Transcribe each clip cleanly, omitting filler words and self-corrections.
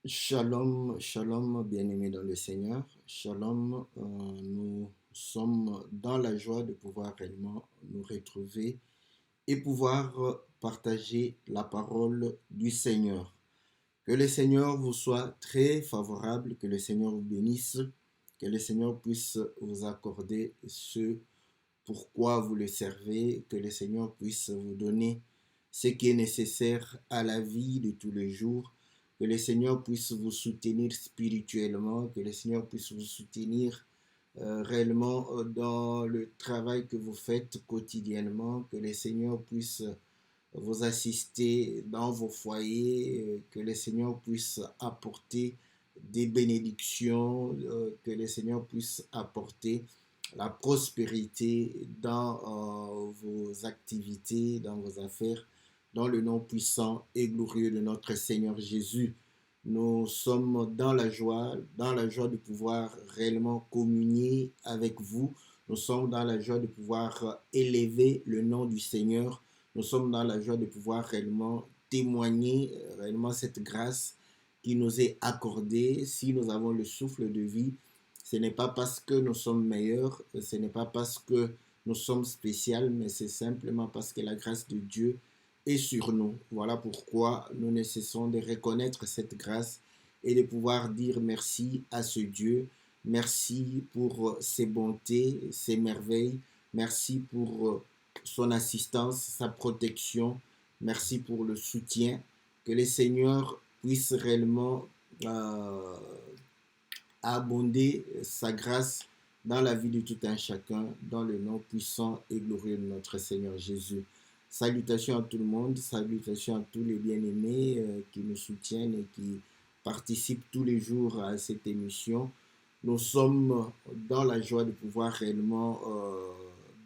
Shalom, shalom, bien-aimés dans le Seigneur. Shalom, nous sommes dans la joie de pouvoir réellement nous retrouver et pouvoir partager la parole du Seigneur. Que le Seigneur vous soit très favorable, que le Seigneur vous bénisse, que le Seigneur puisse vous accorder ce pourquoi vous le servez, que le Seigneur puisse vous donner ce qui est nécessaire à la vie de tous les jours, que le Seigneur puisse vous soutenir spirituellement, que le Seigneur puisse vous soutenir réellement dans le travail que vous faites quotidiennement, que le Seigneur puisse vous assister dans vos foyers, que le Seigneur puisse apporter des bénédictions, que le Seigneur puisse apporter la prospérité dans vos activités, dans vos affaires, dans le nom puissant et glorieux de notre Seigneur Jésus. Nous sommes dans la joie de pouvoir réellement communier avec vous. Nous sommes dans la joie de pouvoir élever le nom du Seigneur. Nous sommes dans la joie de pouvoir réellement témoigner réellement cette grâce qui nous est accordée. Si nous avons le souffle de vie, ce n'est pas parce que nous sommes meilleurs, ce n'est pas parce que nous sommes spéciaux, mais c'est simplement parce que la grâce de Dieu est sur nous. Voilà pourquoi nous ne cessons de reconnaître cette grâce et de pouvoir dire merci à ce Dieu. Merci pour ses bontés, ses merveilles. Merci pour son assistance, sa protection. Merci pour le soutien. Que le Seigneur puisse réellement abonder sa grâce dans la vie de tout un chacun, dans le nom puissant et glorieux de notre Seigneur Jésus. Salutations à tout le monde, salutations à tous les bien-aimés qui nous soutiennent et qui participent tous les jours à cette émission. Nous sommes dans la joie de pouvoir réellement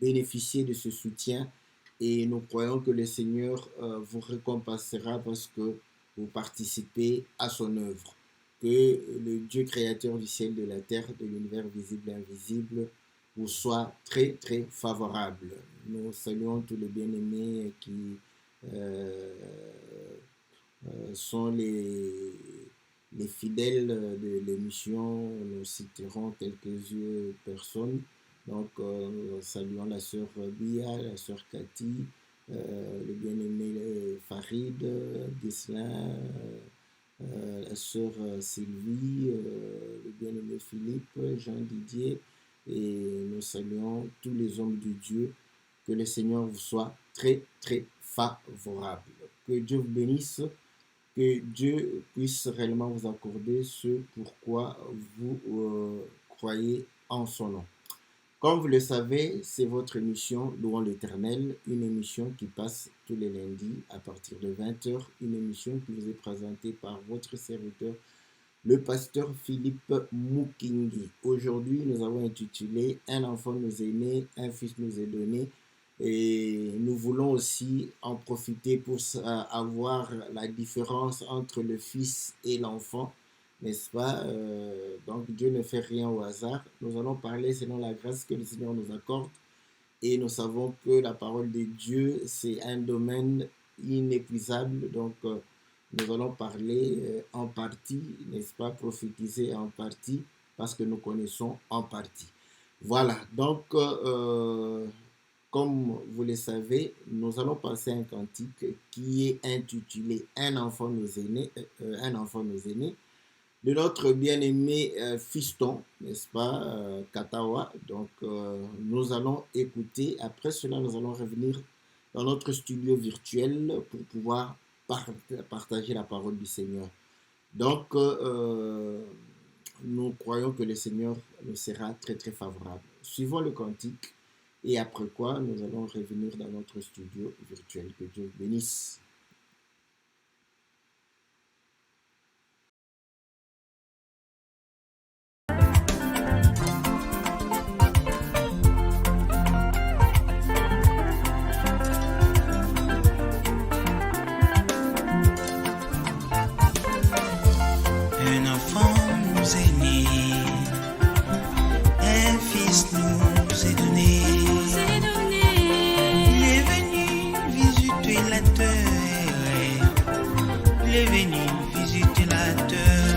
bénéficier de ce soutien et nous croyons que le Seigneur vous récompensera parce que vous participez à son œuvre. Que le Dieu créateur du ciel, de la terre, de l'univers visible et invisible vous soit très très favorable. Nous saluons tous les bien-aimés qui sont les fidèles de l'émission. Nous citerons quelques personnes. Donc, nous saluons la sœur Bia, la sœur Cathy, le bien-aimé Farid, Ghislain, la sœur Sylvie, le bien-aimé Philippe, Jean Didier, et nous saluons tous les hommes de Dieu. Que le Seigneur vous soit très très favorable. Que Dieu vous bénisse, que Dieu puisse réellement vous accorder ce pourquoi vous croyez en son nom. Comme vous le savez, c'est votre émission Louons l'Éternel, une émission qui passe tous les lundis à partir de 20h, une émission qui vous est présentée par votre serviteur, le pasteur Philippe Mukingi. Aujourd'hui, nous avons intitulé « Un enfant nous est né, un fils nous est donné ». Et nous voulons aussi en profiter pour avoir la différence entre le fils et l'enfant, n'est-ce pas? Donc Dieu ne fait rien au hasard. Nous allons parler selon la grâce que le Seigneur nous accorde. Et nous savons que la parole de Dieu, c'est un domaine inépuisable. Donc nous allons parler en partie, n'est-ce pas? Prophétiser en partie, parce que nous connaissons en partie. Voilà, donc comme vous le savez, nous allons passer un cantique qui est intitulé « Un enfant nous est né », de notre bien-aimé fiston, n'est-ce pas, Katawa. Donc, nous allons écouter. Après cela, nous allons revenir dans notre studio virtuel pour pouvoir partager la parole du Seigneur. Donc, nous croyons que le Seigneur nous sera très, très favorable. Suivons le cantique et après quoi, nous allons revenir dans notre studio virtuel. Que Dieu vous bénisse. Un enfant nous est né, un fils nous est donné. Il est venu visiter la terre, il est venu visiter la terre.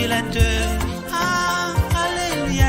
révélateur. Ah, alléluia.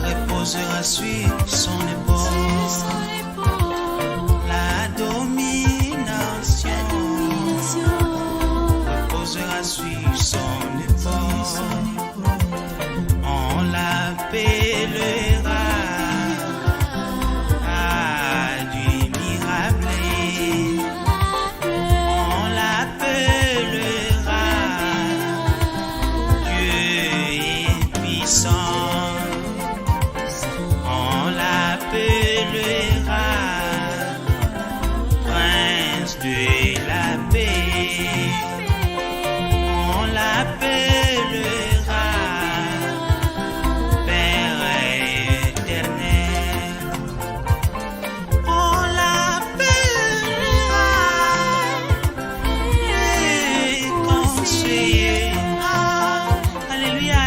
Reposera sur son épaule. La domination reposera sur son épaule. On l'appellera admirable. On l'appellera Dieu est puissant. On l'appellera Prince de la paix. On l'appellera Père éternel. On l'appellera conseiller. Ah, alléluia.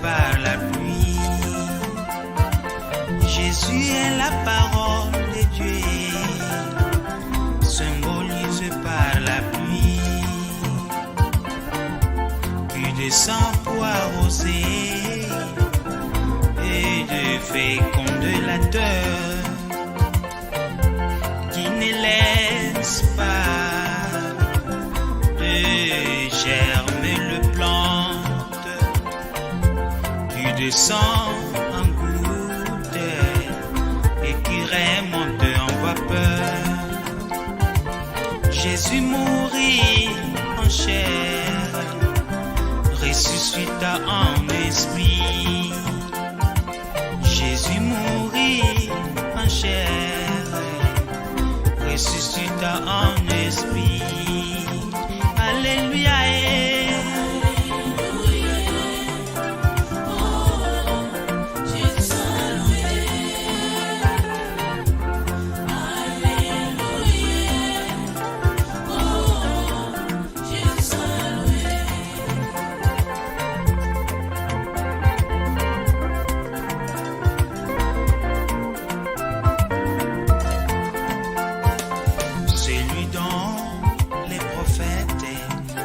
Par la pluie, Jésus est la parole de Dieu, symbolisé par la pluie, qui descend pour arroser et de féconder la terre, qui ne laisse pas de germer le plant. Descend en goutte et qui remonte en vapeur. Jésus mourit en chair, ressuscita en esprit. Jésus mourit en chair, ressuscita en esprit. Alléluia.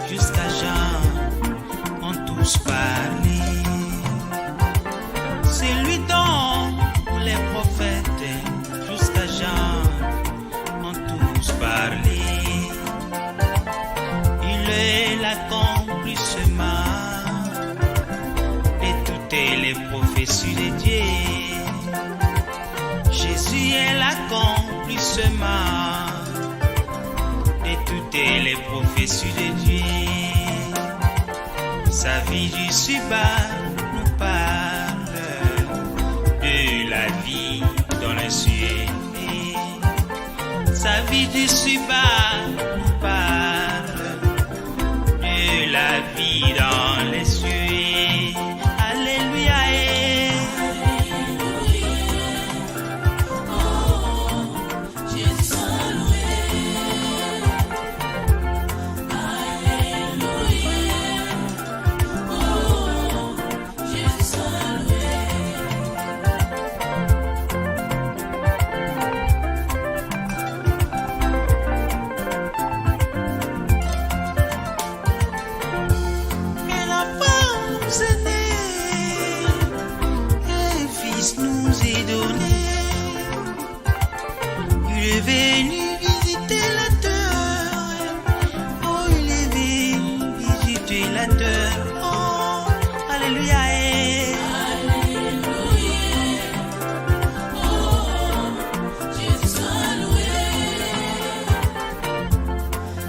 Jusqu'à Jean ont tous parlé. déçu de Dieu. Sa vie du bas nous parle de la vie dans les cieux. Sa vie du bas nous parle de la vie dans les cieux. Alléluia. Nous est donné, il est venu visiter la terre, oh il est venu visiter la terre, oh alléluia, oh Jésus soit loué,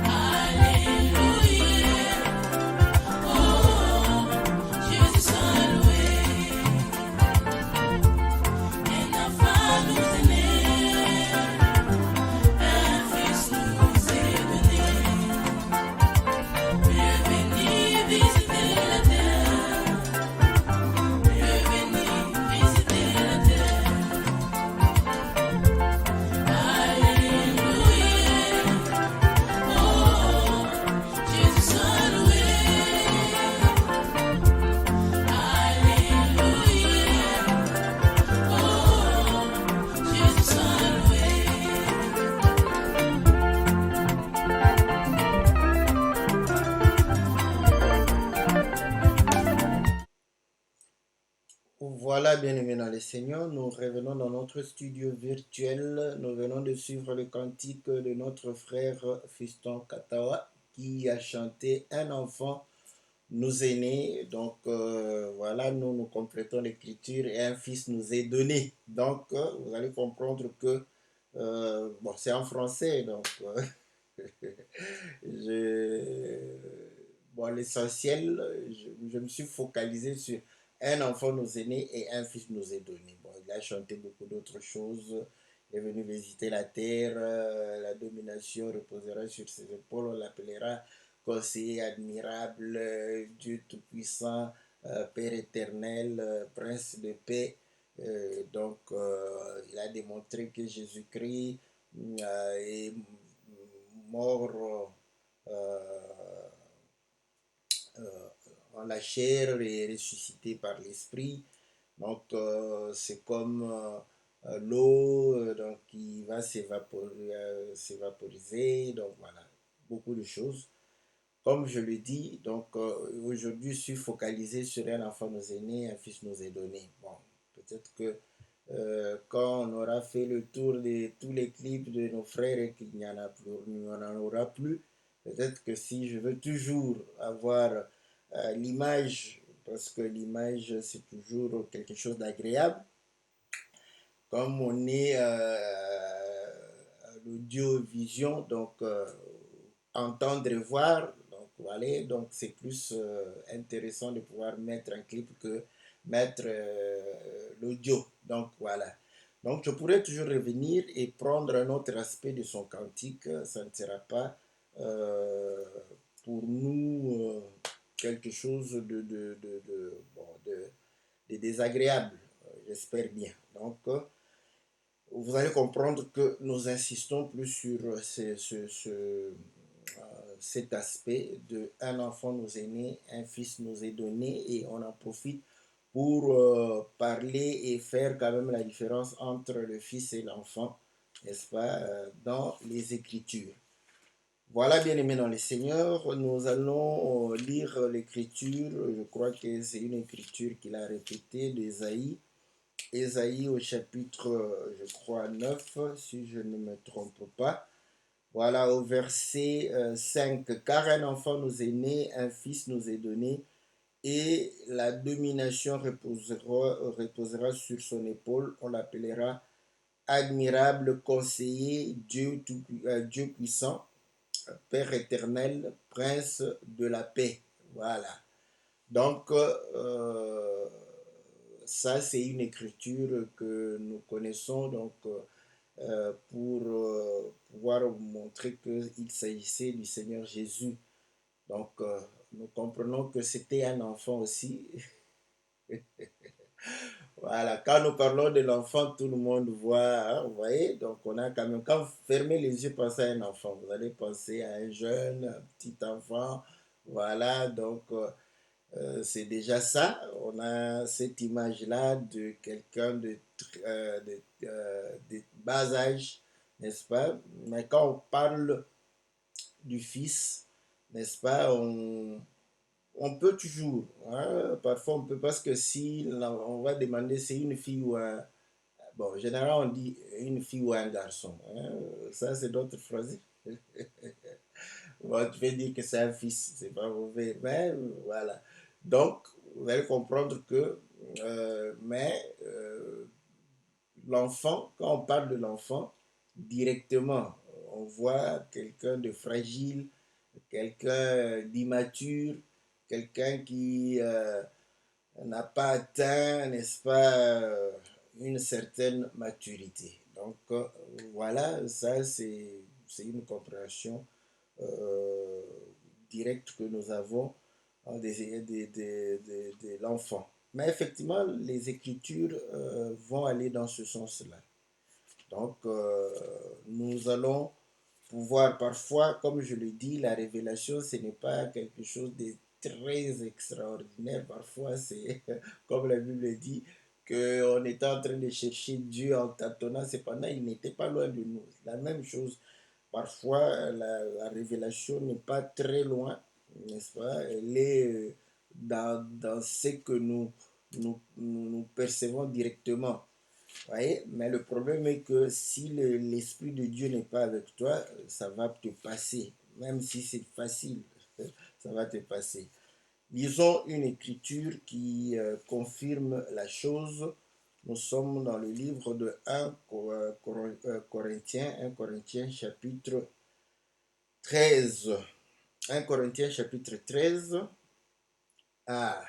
alléluia, oh Jésus soit loué. Voilà, bien-aimés dans le Seigneur, nous revenons dans notre studio virtuel. Nous venons de suivre le cantique de notre frère Fiston Katawa qui a chanté Un enfant nous est né. Donc voilà, nous complétons l'écriture et un fils nous est donné. Donc vous allez comprendre que bon, c'est en français, donc bon, l'essentiel, je me suis focalisé sur un enfant nous est né et un fils nous est donné. Bon, il a chanté beaucoup d'autres choses. Il est venu visiter la terre. La domination reposera sur ses épaules. On l'appellera conseiller admirable, Dieu tout-puissant, Père éternel, Prince de paix. Donc, il a démontré que Jésus-Christ est mort en la chair et ressuscité par l'esprit. Donc c'est comme l'eau donc, qui va s'évaporiser. Donc voilà, beaucoup de choses. Comme je le dis, donc aujourd'hui je suis focalisé sur un enfant nous est né, un fils nous est donné. Bon, peut-être que quand on aura fait le tour de tous les clips de nos frères et qu'il n'y en a plus, il n'y en aura plus, peut-être que si je veux toujours avoir l'image, parce que l'image c'est toujours quelque chose d'agréable, comme on est à l'audio-vision, donc entendre et voir, donc voilà, donc c'est plus intéressant de pouvoir mettre un clip que mettre l'audio, donc voilà. Donc je pourrais toujours revenir et prendre un autre aspect de son cantique, ça ne sera pas pour nous quelque chose de désagréable, j'espère bien. Donc vous allez comprendre que nous insistons plus sur cet aspect de un enfant nous est né, un fils nous est donné, et on en profite pour parler et faire quand même la différence entre le fils et l'enfant, n'est-ce pas, dans les Écritures. Voilà, bien-aimés dans le Seigneur, nous allons lire l'écriture. Je crois que c'est une écriture qu'il a répétée d'Ésaïe. Ésaïe au chapitre, je crois, 9, si je ne me trompe pas. Voilà, au verset 5. Car un enfant nous est né, un fils nous est donné, et la domination reposera sur son épaule. On l'appellera admirable conseiller, Dieu puissant, Père éternel, Prince de la paix. Voilà. Donc, ça, c'est une écriture que nous connaissons donc, pour pouvoir montrer qu'il s'agissait du Seigneur Jésus. Donc, nous comprenons que c'était un enfant aussi. Voilà, quand nous parlons de l'enfant, tout le monde voit, hein, vous voyez, donc on a quand même, quand vous fermez les yeux, pensez à un enfant, vous allez penser à un jeune, un petit enfant, voilà, donc c'est déjà ça, on a cette image-là de quelqu'un de bas âge, n'est-ce pas? Mais quand on parle du fils, n'est-ce pas, on peut toujours, hein, parfois on peut, parce que si on va demander c'est une fille ou un, bon, généralement on dit une fille ou un garçon, hein, ça c'est d'autres phrases. Bon, tu veux dire que c'est un fils, c'est pas mauvais, mais voilà. Donc, vous allez comprendre que, l'enfant, quand on parle de l'enfant, directement, on voit quelqu'un de fragile, quelqu'un d'immature, quelqu'un qui n'a pas atteint, n'est-ce pas, une certaine maturité. Donc, voilà, ça c'est une compréhension euh, directe que nous avons de l'enfant. Mais effectivement, les Écritures vont aller dans ce sens-là. Donc, nous allons pouvoir parfois, comme je le dis, la révélation, ce n'est pas quelque chose de très extraordinaire. Parfois, c'est comme la Bible dit, qu'on était en train de chercher Dieu en tâtonnant, cependant, il n'était pas loin de nous. La même chose, parfois, la révélation n'est pas très loin, n'est-ce pas? Elle est dans ce que nous percevons directement. Voyez? Mais le problème est que si l'Esprit de Dieu n'est pas avec toi, ça va te passer. Même si c'est facile, ça va te passer. Lisons une écriture qui confirme la chose. Nous sommes dans le livre de 1 Corinthiens, 1 Corinthiens chapitre 13. 1 Corinthiens chapitre 13. Ah,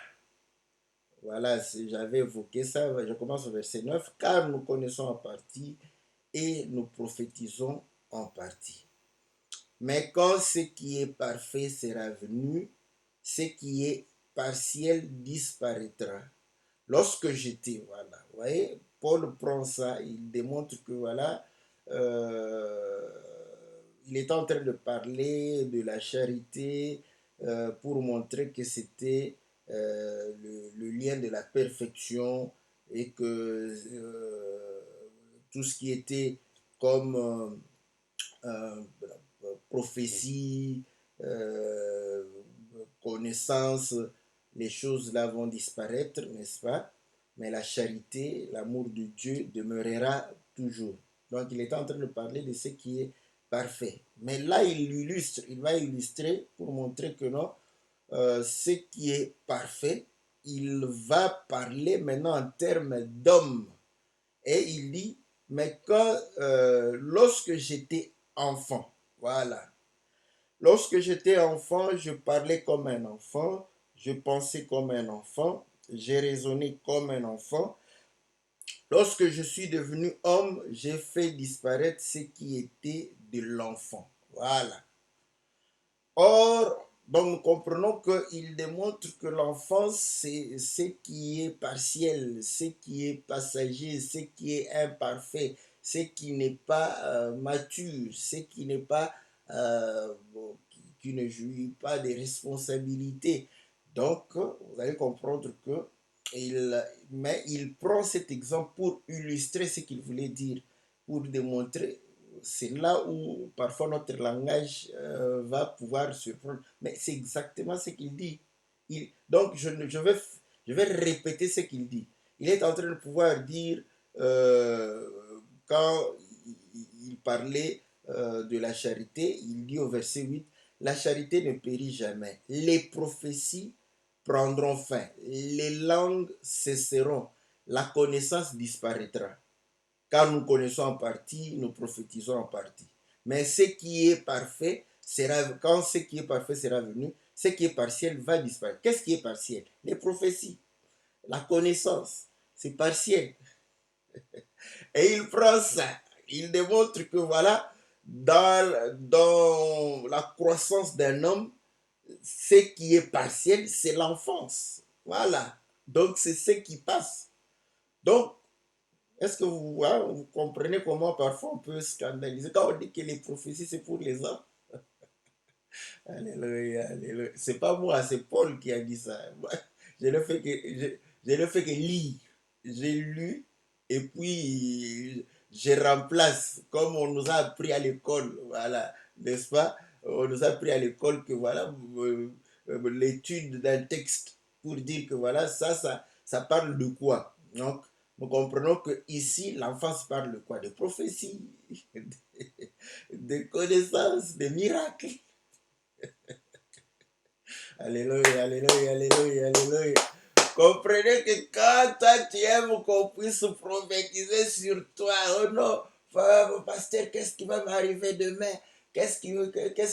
voilà, j'avais évoqué ça. Je commence au verset 9. Car nous connaissons en partie et nous prophétisons en partie. Mais quand ce qui est parfait sera venu, ce qui est partiel disparaîtra. Lorsque j'étais, voilà, vous voyez, Paul prend ça, il démontre que, voilà, euh, il est en train de parler de la charité pour montrer que c'était le lien de la perfection et que tout ce qui était comme prophétie, euh, connaissance, les choses là vont disparaître, n'est-ce pas? Mais la charité, l'amour de Dieu demeurera toujours. Donc il est en train de parler de ce qui est parfait. Mais là, il va illustrer pour montrer que non, ce qui est parfait, il va parler maintenant en termes d'homme. Et il dit, mais lorsque j'étais enfant, voilà, lorsque j'étais enfant, je parlais comme un enfant, je pensais comme un enfant, j'ai raisonné comme un enfant. Lorsque je suis devenu homme, j'ai fait disparaître ce qui était de l'enfant. Voilà. Or, donc nous comprenons qu'il démontre que l'enfance, c'est ce qui est partiel, ce qui est passager, ce qui est imparfait, ce qui n'est pas mature, ce qui n'est pas, qui ne jouit pas des responsabilités. Donc, vous allez comprendre que mais il prend cet exemple pour illustrer ce qu'il voulait dire, pour démontrer. C'est là où parfois notre langage va pouvoir surprendre. Mais c'est exactement ce qu'il dit. Donc je vais répéter ce qu'il dit. Il est en train de pouvoir dire, euh, quand il parlait de la charité, il dit au verset 8, la charité ne périt jamais. Les prophéties prendront fin. Les langues cesseront. La connaissance disparaîtra. Car nous connaissons en partie, nous prophétisons en partie. Mais ce qui est parfait quand ce qui est parfait sera venu, ce qui est partiel va disparaître. Qu'est-ce qui est partiel? Les prophéties, la connaissance, c'est partiel. Et il prend ça, il démontre que voilà, dans la croissance d'un homme, ce qui est partiel, c'est l'enfance. Voilà. Donc, c'est ce qui passe. Donc, est-ce que vous comprenez comment parfois on peut scandaliser quand on dit que les prophéties, c'est pour les hommes? Alléluia, alléluia. C'est pas moi, c'est Paul qui a dit ça. Moi, je ne fais que, je ne fais que lire. J'ai lu et puis je remplace comme on nous a appris à l'école. Voilà, n'est-ce pas? On nous a appris à l'école que voilà, l'étude d'un texte pour dire que voilà, ça parle de quoi? Donc, nous comprenons que ici, l'enfance parle de quoi? De prophétie, de connaissances, de miracles. Alléluia, alléluia, alléluia, alléluia. Comprenez que quand toi tu aimes qu'on puisse prophétiser sur toi, oh non, pasteur, qu'est-ce qui va m'arriver demain? Qu'est-ce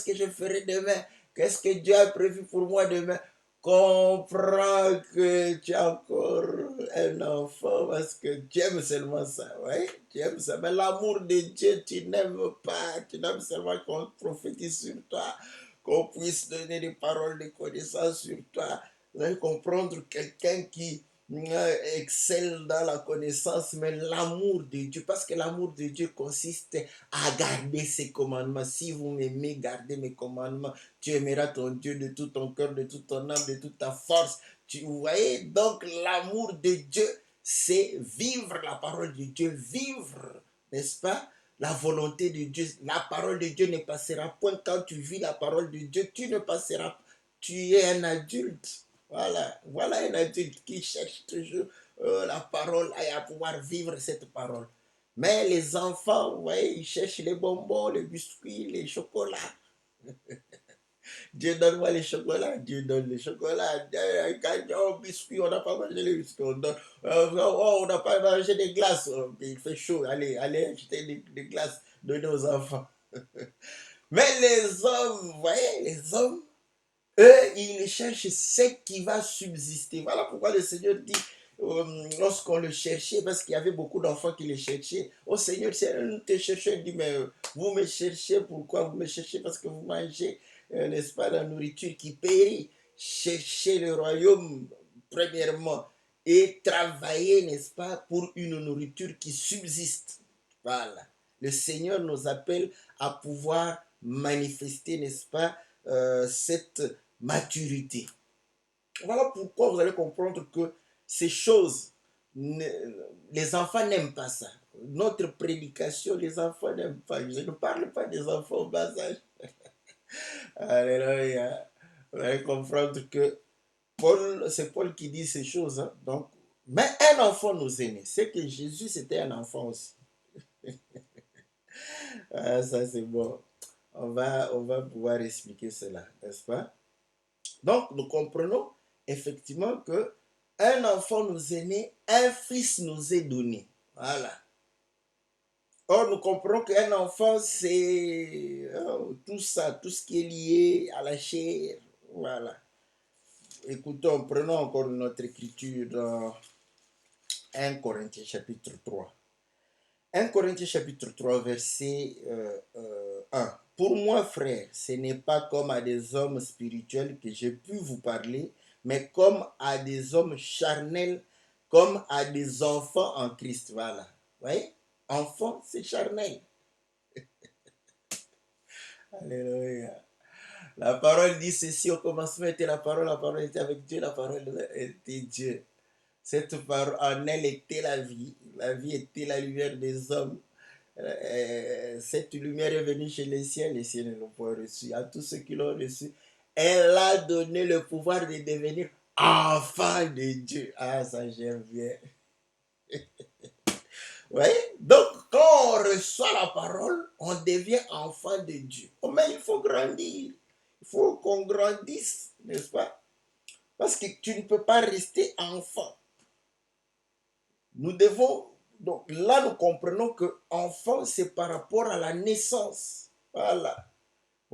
que je ferai demain? Qu'est-ce que Dieu a prévu pour moi demain? Comprends que tu es encore un enfant parce que tu aimes seulement ça, oui, tu aimes ça. Mais l'amour de Dieu, tu n'aimes pas, tu n'aimes seulement qu'on prophétise sur toi, qu'on puisse donner des paroles de connaissance sur toi. Vous allez comprendre quelqu'un qui excelle dans la connaissance, mais l'amour de Dieu, parce que l'amour de Dieu consiste à garder ses commandements. Si vous m'aimez, gardez mes commandements. Tu aimeras ton Dieu de tout ton cœur, de toute ton âme, de toute ta force. Vous voyez, donc l'amour de Dieu, c'est vivre la parole de Dieu, vivre, n'est-ce pas? La volonté de Dieu, la parole de Dieu ne passera point. Quand tu vis la parole de Dieu, tu ne passeras. Tu es un adulte. Voilà un adulte qui cherche toujours la parole et à pouvoir vivre cette parole. Mais les enfants, vous voyez, ils cherchent les bonbons, les biscuits, les chocolats. Dieu donne-moi les chocolats, Dieu donne les chocolats. Quand biscuit, on n'a pas mangé les biscuits. On n'a pas mangé des glaces. Il fait chaud, allez acheter des glaces, donner aux enfants. Mais les hommes, vous voyez, les hommes, eux, ils cherchent ce qui va subsister. Voilà pourquoi le Seigneur dit, lorsqu'on le cherchait, parce qu'il y avait beaucoup d'enfants qui le cherchaient, oh Seigneur, si nous te cherchons, il dit, mais vous me cherchez, pourquoi vous me cherchez? Parce que vous mangez, n'est-ce pas, la nourriture qui périt. Cherchez le royaume, premièrement, et travailler, n'est-ce pas, pour une nourriture qui subsiste. Voilà. Le Seigneur nous appelle à pouvoir manifester, n'est-ce pas, cette maturité. Voilà pourquoi vous allez comprendre que ces choses, les enfants n'aiment pas ça. Notre prédication, les enfants n'aiment pas. Je ne parle pas des enfants au bas âge. Alléluia. Vous allez comprendre que c'est Paul qui dit ces choses. Hein. Donc, mais un enfant nous est né. C'est que Jésus, c'était un enfant aussi. Ah, ça, c'est bon. On va pouvoir expliquer cela, n'est-ce pas? Donc, nous comprenons effectivement que un enfant nous est né, un fils nous est donné. Voilà. Or, nous comprenons qu'un enfant, c'est tout ça, tout ce qui est lié à la chair. Voilà. Écoutons, prenons encore notre écriture dans 1 Corinthiens chapitre 3. 1 Corinthiens chapitre 3, verset 1. Pour moi, frère, ce n'est pas comme à des hommes spirituels que j'ai pu vous parler, mais comme à des hommes charnels, comme à des enfants en Christ. Voilà. Vous voyez? Enfant, c'est charnel. Alléluia. La parole dit ceci, au commencement était la parole était avec Dieu, la parole était Dieu. Cette parole, en elle était la vie était la lumière des hommes. Cette lumière est venue chez les ciels ne l'ont pas reçue. À tous ceux qui l'ont reçu, elle a donné le pouvoir de devenir enfant de Dieu. Ah, ça j'aime bien. Oui? Donc, quand on reçoit la parole, on devient enfant de Dieu. Oh, mais il faut grandir. Il faut qu'on grandisse, n'est-ce pas? Parce que tu ne peux pas rester enfant. Nous devons, donc là nous comprenons que enfant c'est par rapport à la naissance. Voilà.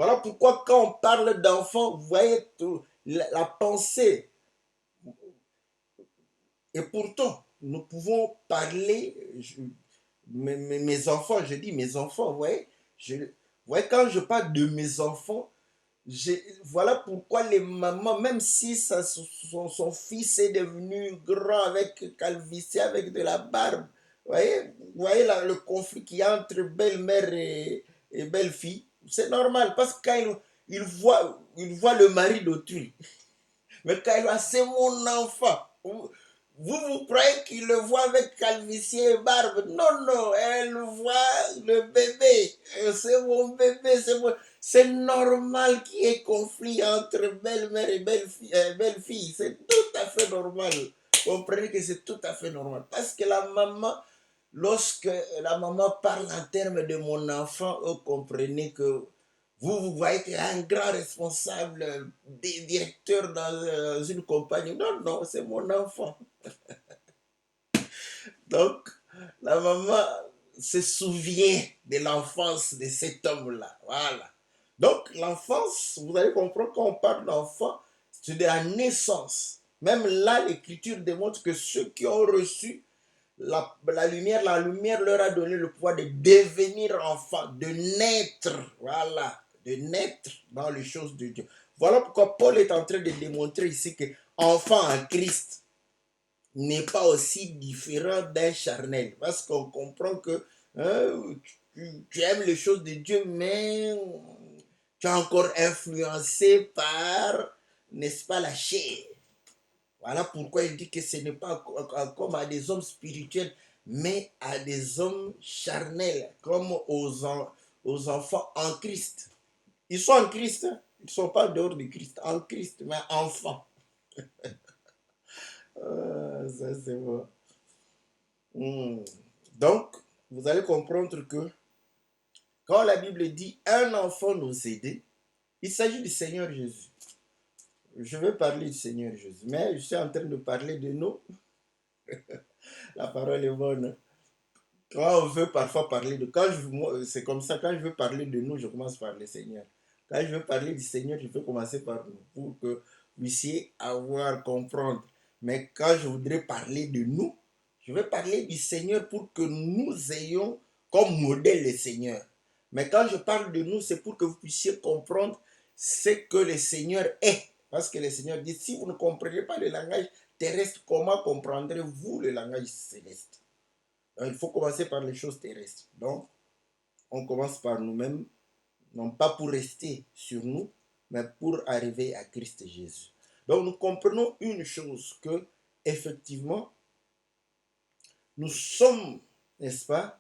Voilà pourquoi quand on parle d'enfants, vous voyez la pensée. Et pourtant, nous pouvons parler, mes enfants, je dis mes enfants, vous voyez, vous voyez, quand je parle de mes enfants, voilà pourquoi les mamans, même si son fils est devenu grand avec calvitie, avec de la barbe, vous voyez là, le conflit qu'il y a entre belle-mère et belle-fille, c'est normal parce que quand il voit le mari d'autrui, mais quand il voit c'est mon enfant, vous croyez qu'il le voit avec calvitie et barbe? Non, non, elle voit le bébé. C'est mon bébé, c'est normal qu'il y ait conflit entre belle-mère et belle-fille. C'est tout à fait normal. Comprenez que c'est tout à fait normal. Parce que la maman, lorsque la maman parle en termes de mon enfant, vous comprenez que vous voyez qu'il y a un grand responsable, des directeurs dans une compagnie. Non, non, c'est mon enfant. Donc, la maman se souvient de l'enfance de cet homme-là. Voilà. Donc, l'enfance, vous allez comprendre quand on parle d'enfant, c'est de la naissance. Même là, l'Écriture démontre que ceux qui ont reçu la lumière leur a donné le pouvoir de devenir enfants, de naître. Voilà. De naître dans les choses de Dieu. Voilà pourquoi Paul est en train de démontrer ici que enfant en Christ n'est pas aussi différent d'un charnel. Parce qu'on comprend que tu aimes les choses de Dieu, mais tu es encore influencé par, n'est-ce pas, la chair. Voilà pourquoi il dit que ce n'est pas comme à des hommes spirituels, mais à des hommes charnels, comme aux enfants en Christ. Ils sont en Christ, hein? Ils ne sont pas dehors de Christ, en Christ, mais enfants. Ça c'est bon. Donc, vous allez comprendre que quand la Bible dit un enfant nous aider, il s'agit du Seigneur Jésus. Je vais parler du Seigneur Jésus, mais je suis en train de parler de nous. La parole est bonne. Quand on veut parfois parler de... c'est comme ça, quand je veux parler de nous, je commence par le Seigneur. Quand je veux parler du Seigneur, je peux commencer par nous, pour que vous puissiez comprendre. Mais quand je voudrais parler de nous, je vais parler du Seigneur pour que nous ayons comme modèle le Seigneur. Mais quand je parle de nous, c'est pour que vous puissiez comprendre ce que le Seigneur est. Parce que le Seigneur dit, si vous ne comprenez pas le langage terrestre, comment comprendrez-vous le langage céleste? Donc, il faut commencer par les choses terrestres. Donc, on commence par nous-mêmes, non pas pour rester sur nous, mais pour arriver à Christ Jésus. Donc, nous comprenons une chose, que effectivement, nous sommes, n'est-ce pas,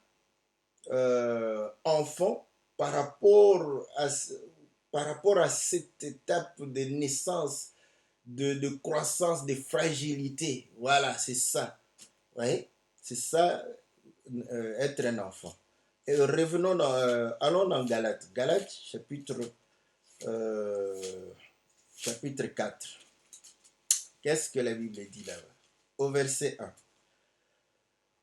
enfants par rapport à cette étape de naissance, de croissance, de fragilité. Voilà, c'est ça. Oui, c'est ça, être un enfant. Et revenons allons dans Galates. Galates, chapitre 4. Qu'est-ce que la Bible dit là-bas? Au verset 1.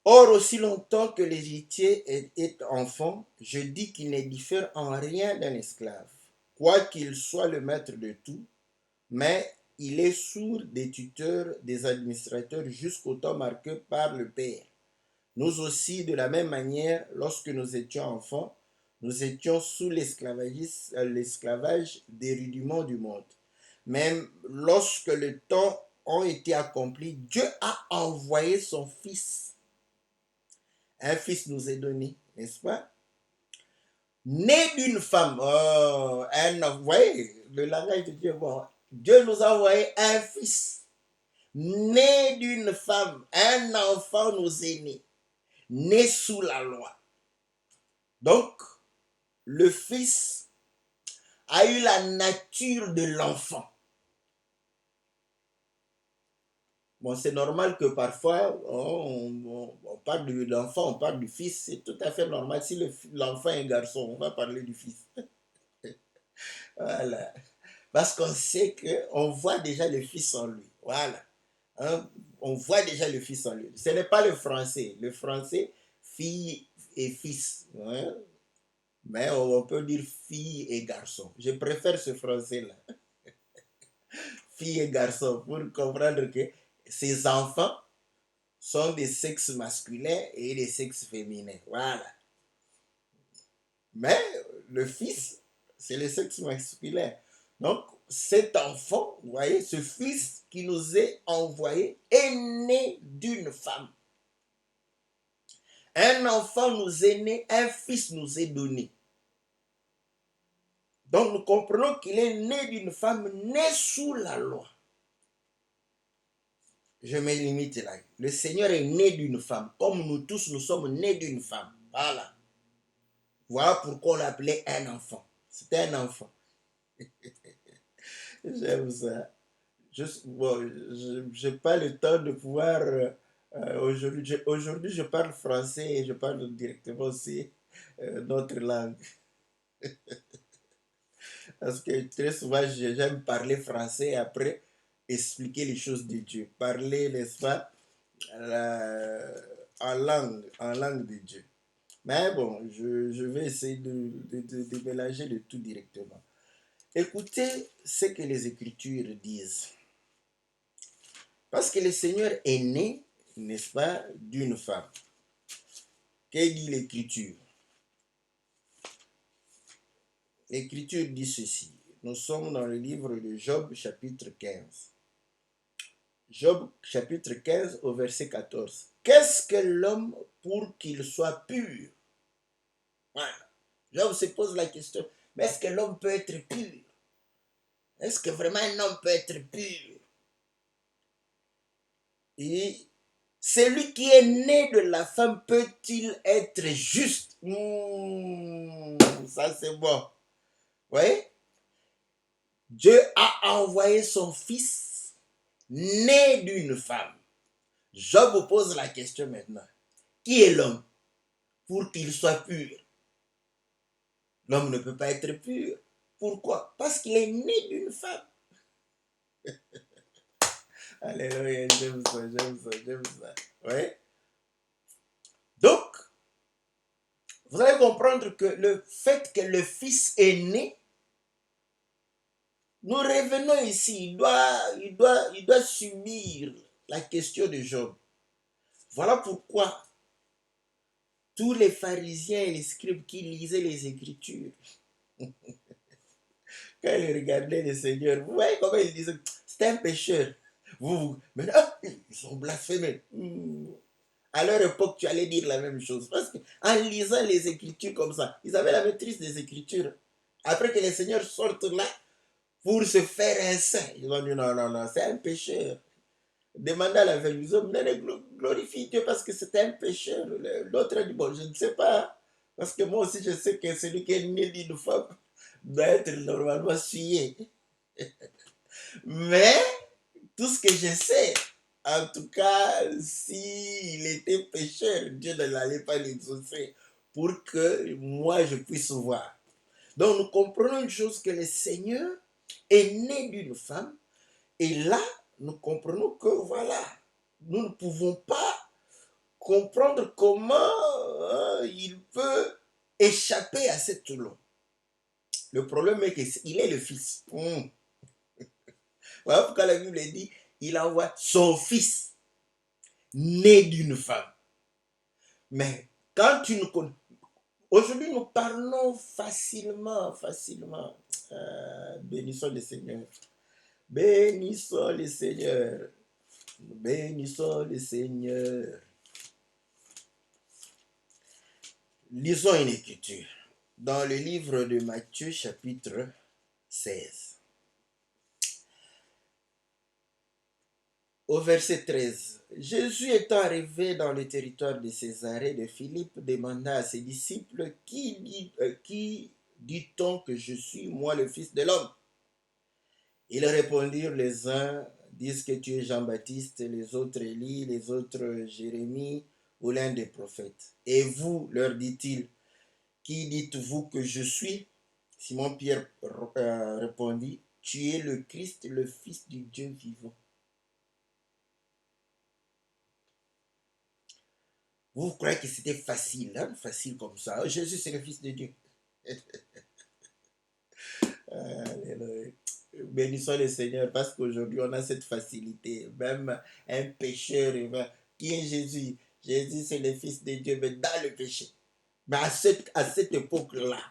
Or, aussi longtemps que l'héritier est enfant, je dis qu'il ne diffère en rien d'un esclave, quoiqu'il soit le maître de tout, mais il est sous des tuteurs, des administrateurs jusqu'au temps marqué par le Père. Nous aussi, de la même manière, lorsque nous étions enfants, nous étions sous l'esclavage des rudiments du monde. Même lorsque le temps a été accompli, Dieu a envoyé son Fils. Un fils nous est donné, n'est-ce pas? Né d'une femme. Oh, vous voyez, le langage de Dieu. Bon, Dieu nous a envoyé un fils. Né d'une femme. Un enfant nous est né. Né sous la loi. Donc, le fils a eu la nature de l'enfant. Bon, c'est normal que parfois, on parle de l'enfant, on parle du fils, c'est tout à fait normal. Si l'enfant est un garçon, on va parler du fils. Voilà. Parce qu'on sait qu'on voit déjà le fils en lui. Voilà. Hein? On voit déjà le fils en lui. Ce n'est pas le français. Le français, fille et fils. Hein? Mais on peut dire fille et garçon. Je préfère ce français-là. Fille et garçon, pour comprendre que ces enfants sont des sexes masculins et des sexes féminins. Voilà. Mais le fils, c'est le sexe masculin. Donc, cet enfant, vous voyez, ce fils qui nous est envoyé est né d'une femme. Un enfant nous est né, un fils nous est donné. Donc, nous comprenons qu'il est né d'une femme née sous la loi. Je me limite là. Le Seigneur est né d'une femme, comme nous tous, nous sommes nés d'une femme. Voilà. Voilà pourquoi on l'appelait un enfant. C'était un enfant. J'aime ça. Bon, je n'ai pas le temps de pouvoir... aujourd'hui, je parle français et je parle directement aussi notre langue. Parce que très souvent, j'aime parler français et après expliquer les choses de Dieu. Parler, n'est-ce pas, en langue de Dieu. Mais bon, je vais essayer de mélanger le tout directement. Écoutez ce que les Écritures disent. Parce que le Seigneur est né, n'est-ce pas, d'une femme. Que dit l'Écriture? L'Écriture dit ceci. Nous sommes dans le livre de Job, chapitre 15. Job, chapitre 15, au verset 14. Qu'est-ce que l'homme pour qu'il soit pur? Voilà. Job se pose la question. Mais est-ce que l'homme peut être pur? Est-ce que vraiment un homme peut être pur? Et celui qui est né de la femme peut-il être juste? Ça c'est bon. Vous voyez? Dieu a envoyé son fils né d'une femme. Job vous pose la question maintenant. Qui est l'homme pour qu'il soit pur? L'homme ne peut pas être pur. Pourquoi? Parce qu'il est né d'une femme. Alléluia, j'aime ça, j'aime ça, j'aime ça. Oui. Donc, vous allez comprendre que le fait que le fils est né, nous revenons ici, il doit subir la question de Job. Voilà pourquoi tous les pharisiens et les scribes qui lisaient les Écritures, quand ils regardaient le Seigneur, vous voyez comment ils disaient, c'est un pécheur. Maintenant, ils ont blasphémé. À leur époque, tu allais dire la même chose. Parce qu'en lisant les Écritures comme ça, ils avaient la maîtrise des Écritures. Après que les seigneurs sortent là pour se faire un saint, ils ont dit non, non, non, c'est un pécheur. Demandez à la religion, glorifie Dieu parce que c'est un pécheur. L'autre a dit, bon, je ne sais pas. Parce que moi aussi, je sais que celui qui est né d'une femme doit être normalement souillé. Mais, tout ce que je sais, en tout cas, s'il était pécheur, Dieu ne l'allait pas l'exaucer pour que moi je puisse voir. Donc nous comprenons une chose, que le Seigneur est né d'une femme, et là, nous comprenons que voilà, nous ne pouvons pas comprendre comment il peut échapper à cette loi. Le problème est qu'il est le fils. Voilà pourquoi la Bible dit, il envoie son fils né d'une femme. Mais quand tu nous connais, aujourd'hui nous parlons facilement. Bénissons le Seigneur. Bénissons le Seigneur. Bénissons le Seigneur. Lisons une écriture dans le livre de Matthieu chapitre 16. Au verset 13, Jésus étant arrivé dans le territoire de Césarée de Philippe, demanda à ses disciples, qui dit-on que je suis, moi le Fils de l'homme? Ils répondirent, les uns disent que tu es Jean-Baptiste, les autres Élie, les autres Jérémie ou l'un des prophètes. Et vous, leur dit-il, qui dites-vous que je suis? Simon-Pierre répondit, tu es le Christ, le Fils du Dieu vivant. Vous croyez que c'était facile, hein? Facile comme ça. Jésus, c'est le Fils de Dieu. Alléluia. Bénissons le Seigneur parce qu'aujourd'hui on a cette facilité. Même un pécheur, qui est Jésus? Jésus c'est le Fils de Dieu, mais dans le péché. Mais à cette époque-là,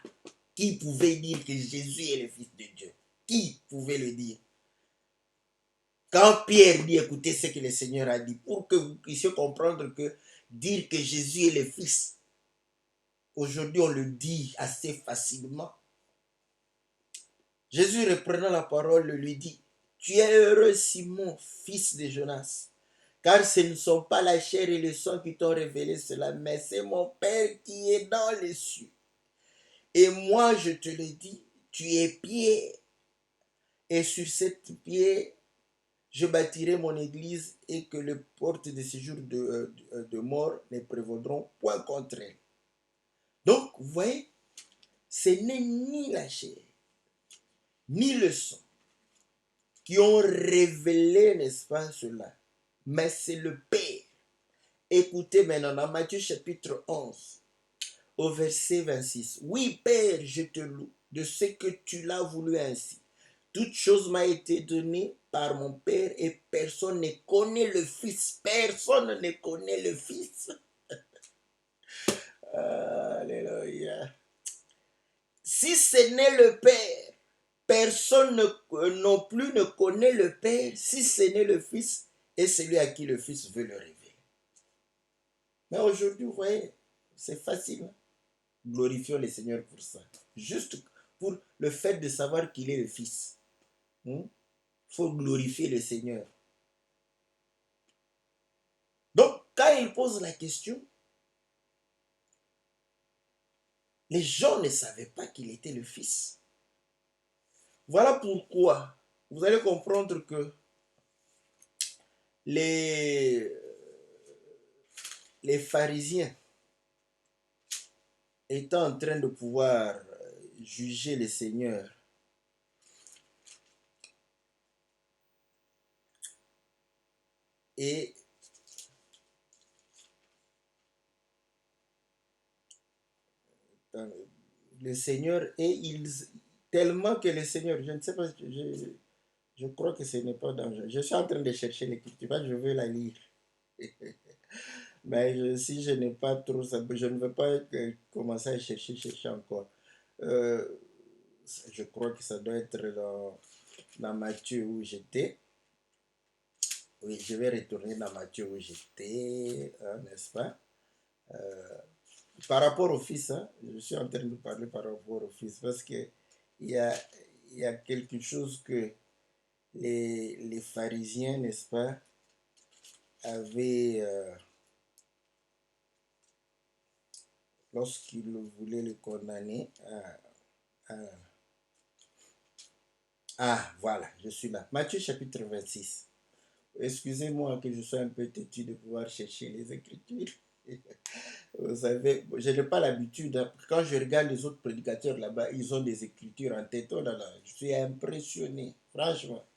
qui pouvait dire que Jésus est le Fils de Dieu? Qui pouvait le dire? Quand Pierre dit écoutez ce que le Seigneur a dit, pour que vous puissiez comprendre que dire que Jésus est le Fils, aujourd'hui on le dit assez facilement. Jésus reprenant la parole lui dit, tu es heureux Simon, fils de Jonas, car ce ne sont pas la chair et le sang qui t'ont révélé cela, mais c'est mon Père qui est dans les cieux. Et moi je te le dis, tu es Pierre, et sur cette pierre je bâtirai mon église et que les portes de séjour de mort ne prévaudront point contre elle. Donc, vous voyez, ce n'est ni la chair, ni le sang qui ont révélé, n'est-ce pas, cela, mais c'est le Père. Écoutez maintenant dans Matthieu chapitre 11, au verset 26. Oui, Père, je te loue de ce que tu l'as voulu ainsi. Toute chose m'a été donnée par mon Père et personne ne connaît le Fils. Personne ne connaît le Fils. Alléluia. Si ce n'est le Père, personne non plus ne connaît le Père, si ce n'est le Fils et celui à qui le Fils veut le révéler. Mais aujourd'hui, vous voyez, c'est facile. Glorifions le Seigneur pour ça. Juste pour le fait de savoir qu'il est le Fils. Il faut glorifier le Seigneur. Donc, quand il pose la question, les gens ne savaient pas qu'il était le Fils. Voilà pourquoi vous allez comprendre que les pharisiens étant en train de pouvoir juger le Seigneur, et le Seigneur, tellement que le Seigneur, je ne sais pas, je crois que ce n'est pas dangereux. Je suis en train de chercher l'écriture, je veux la lire. Mais si je n'ai pas trop ça, je ne veux pas commencer à chercher encore. Je crois que ça doit être dans Matthieu où j'étais. Oui, je vais retourner dans Matthieu où j'étais, n'est-ce pas? Par rapport au Fils, je suis en train de parler par rapport au Fils, parce qu'il y a quelque chose que les pharisiens, n'est-ce pas, avaient, lorsqu'ils voulaient le condamner, voilà, je suis là. Matthieu chapitre 26. Excusez-moi que je sois un peu têtu de pouvoir chercher les Écritures. Vous savez, je n'ai pas l'habitude. Quand je regarde les autres prédicateurs là-bas, ils ont des Écritures en tête. Oh là là, je suis impressionné, franchement.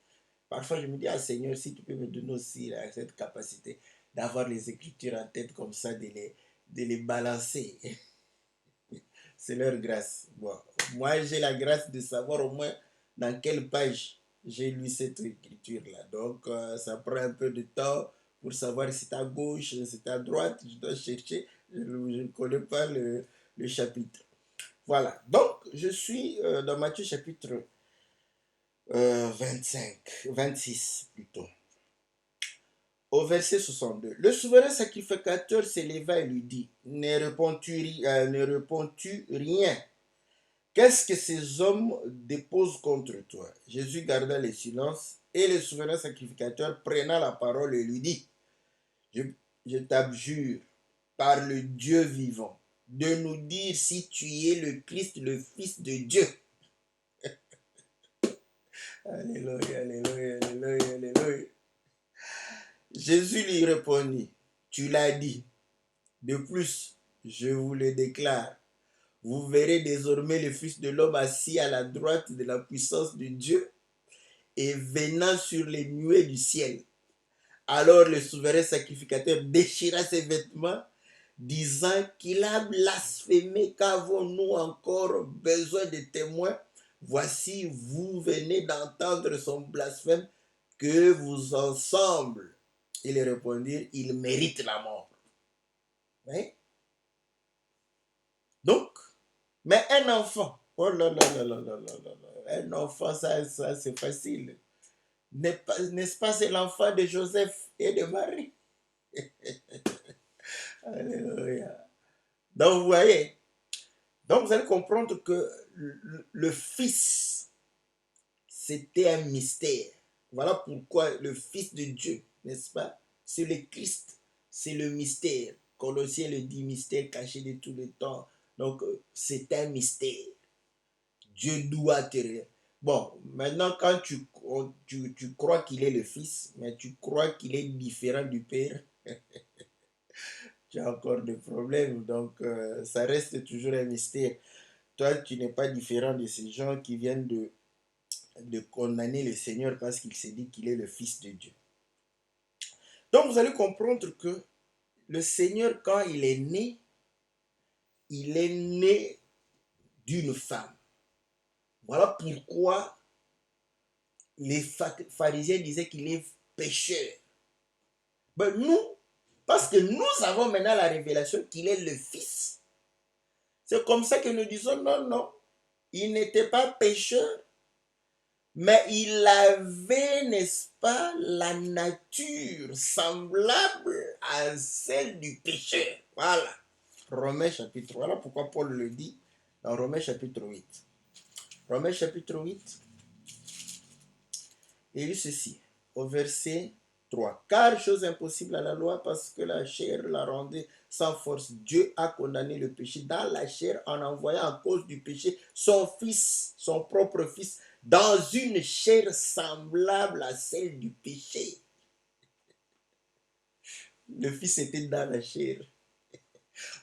Parfois, je me dis, Seigneur, si tu peux me donner aussi là, cette capacité d'avoir les Écritures en tête comme ça, de les balancer. C'est leur grâce. Bon, moi, j'ai la grâce de savoir au moins dans quelle page j'ai lu cette écriture-là. Donc, ça prend un peu de temps pour savoir si c'est à gauche, si c'est à droite. Je dois chercher. Je ne connais pas le chapitre. Voilà. Donc, je suis dans Matthieu chapitre 26 plutôt. Au verset 62. Le souverain sacrificateur s'éleva et lui dit, ne réponds-tu rien? Qu'est-ce que ces hommes déposent contre toi? Jésus garda le silence et le souverain sacrificateur prenant la parole et lui dit, je t'abjure par le Dieu vivant de nous dire si tu es le Christ, le Fils de Dieu. Alléluia, alléluia, alléluia, alléluia. Jésus lui répondit, tu l'as dit. De plus, je vous le déclare, vous verrez désormais le Fils de l'homme assis à la droite de la puissance de Dieu et venant sur les nuées du ciel. Alors le souverain sacrificateur déchira ses vêtements, disant qu'il a blasphémé, qu'avons-nous encore besoin de témoins? Voici, vous venez d'entendre son blasphème, que vous ensemble. Il répondit, il mérite la mort. Oui? Donc, mais un enfant, oh là là là là là là là là, un enfant, ça c'est facile. N'est-ce pas, c'est l'enfant de Joseph et de Marie? Alléluia. Donc, vous voyez, donc vous allez comprendre que le Fils, c'était un mystère. Voilà pourquoi le Fils de Dieu, n'est-ce pas? C'est le Christ, c'est le mystère. Colossiens le dit, mystère caché de tout le temps. Donc, c'est un mystère. Dieu doit te... Bon, maintenant, quand tu crois qu'il est le Fils, mais tu crois qu'il est différent du Père, tu as encore des problèmes. Donc, ça reste toujours un mystère. Toi, tu n'es pas différent de ces gens qui viennent de condamner le Seigneur parce qu'il s'est dit qu'il est le Fils de Dieu. Donc, vous allez comprendre que le Seigneur, quand il est né d'une femme. Voilà pourquoi les pharisiens disaient qu'il est pécheur. Mais nous, parce que nous avons maintenant la révélation qu'il est le Fils, c'est comme ça que nous disons non, non, il n'était pas pécheur, mais il avait, n'est-ce pas, la nature semblable à celle du pécheur. Voilà. Romains chapitre 3. Voilà pourquoi Paul le dit dans Romains chapitre 8. Romains chapitre 8. Il dit ceci, au verset 3. Car chose impossible à la loi, parce que la chair la rendait sans force. Dieu a condamné le péché dans la chair en envoyant à cause du péché son Fils, son propre Fils, dans une chair semblable à celle du péché. Le Fils était dans la chair.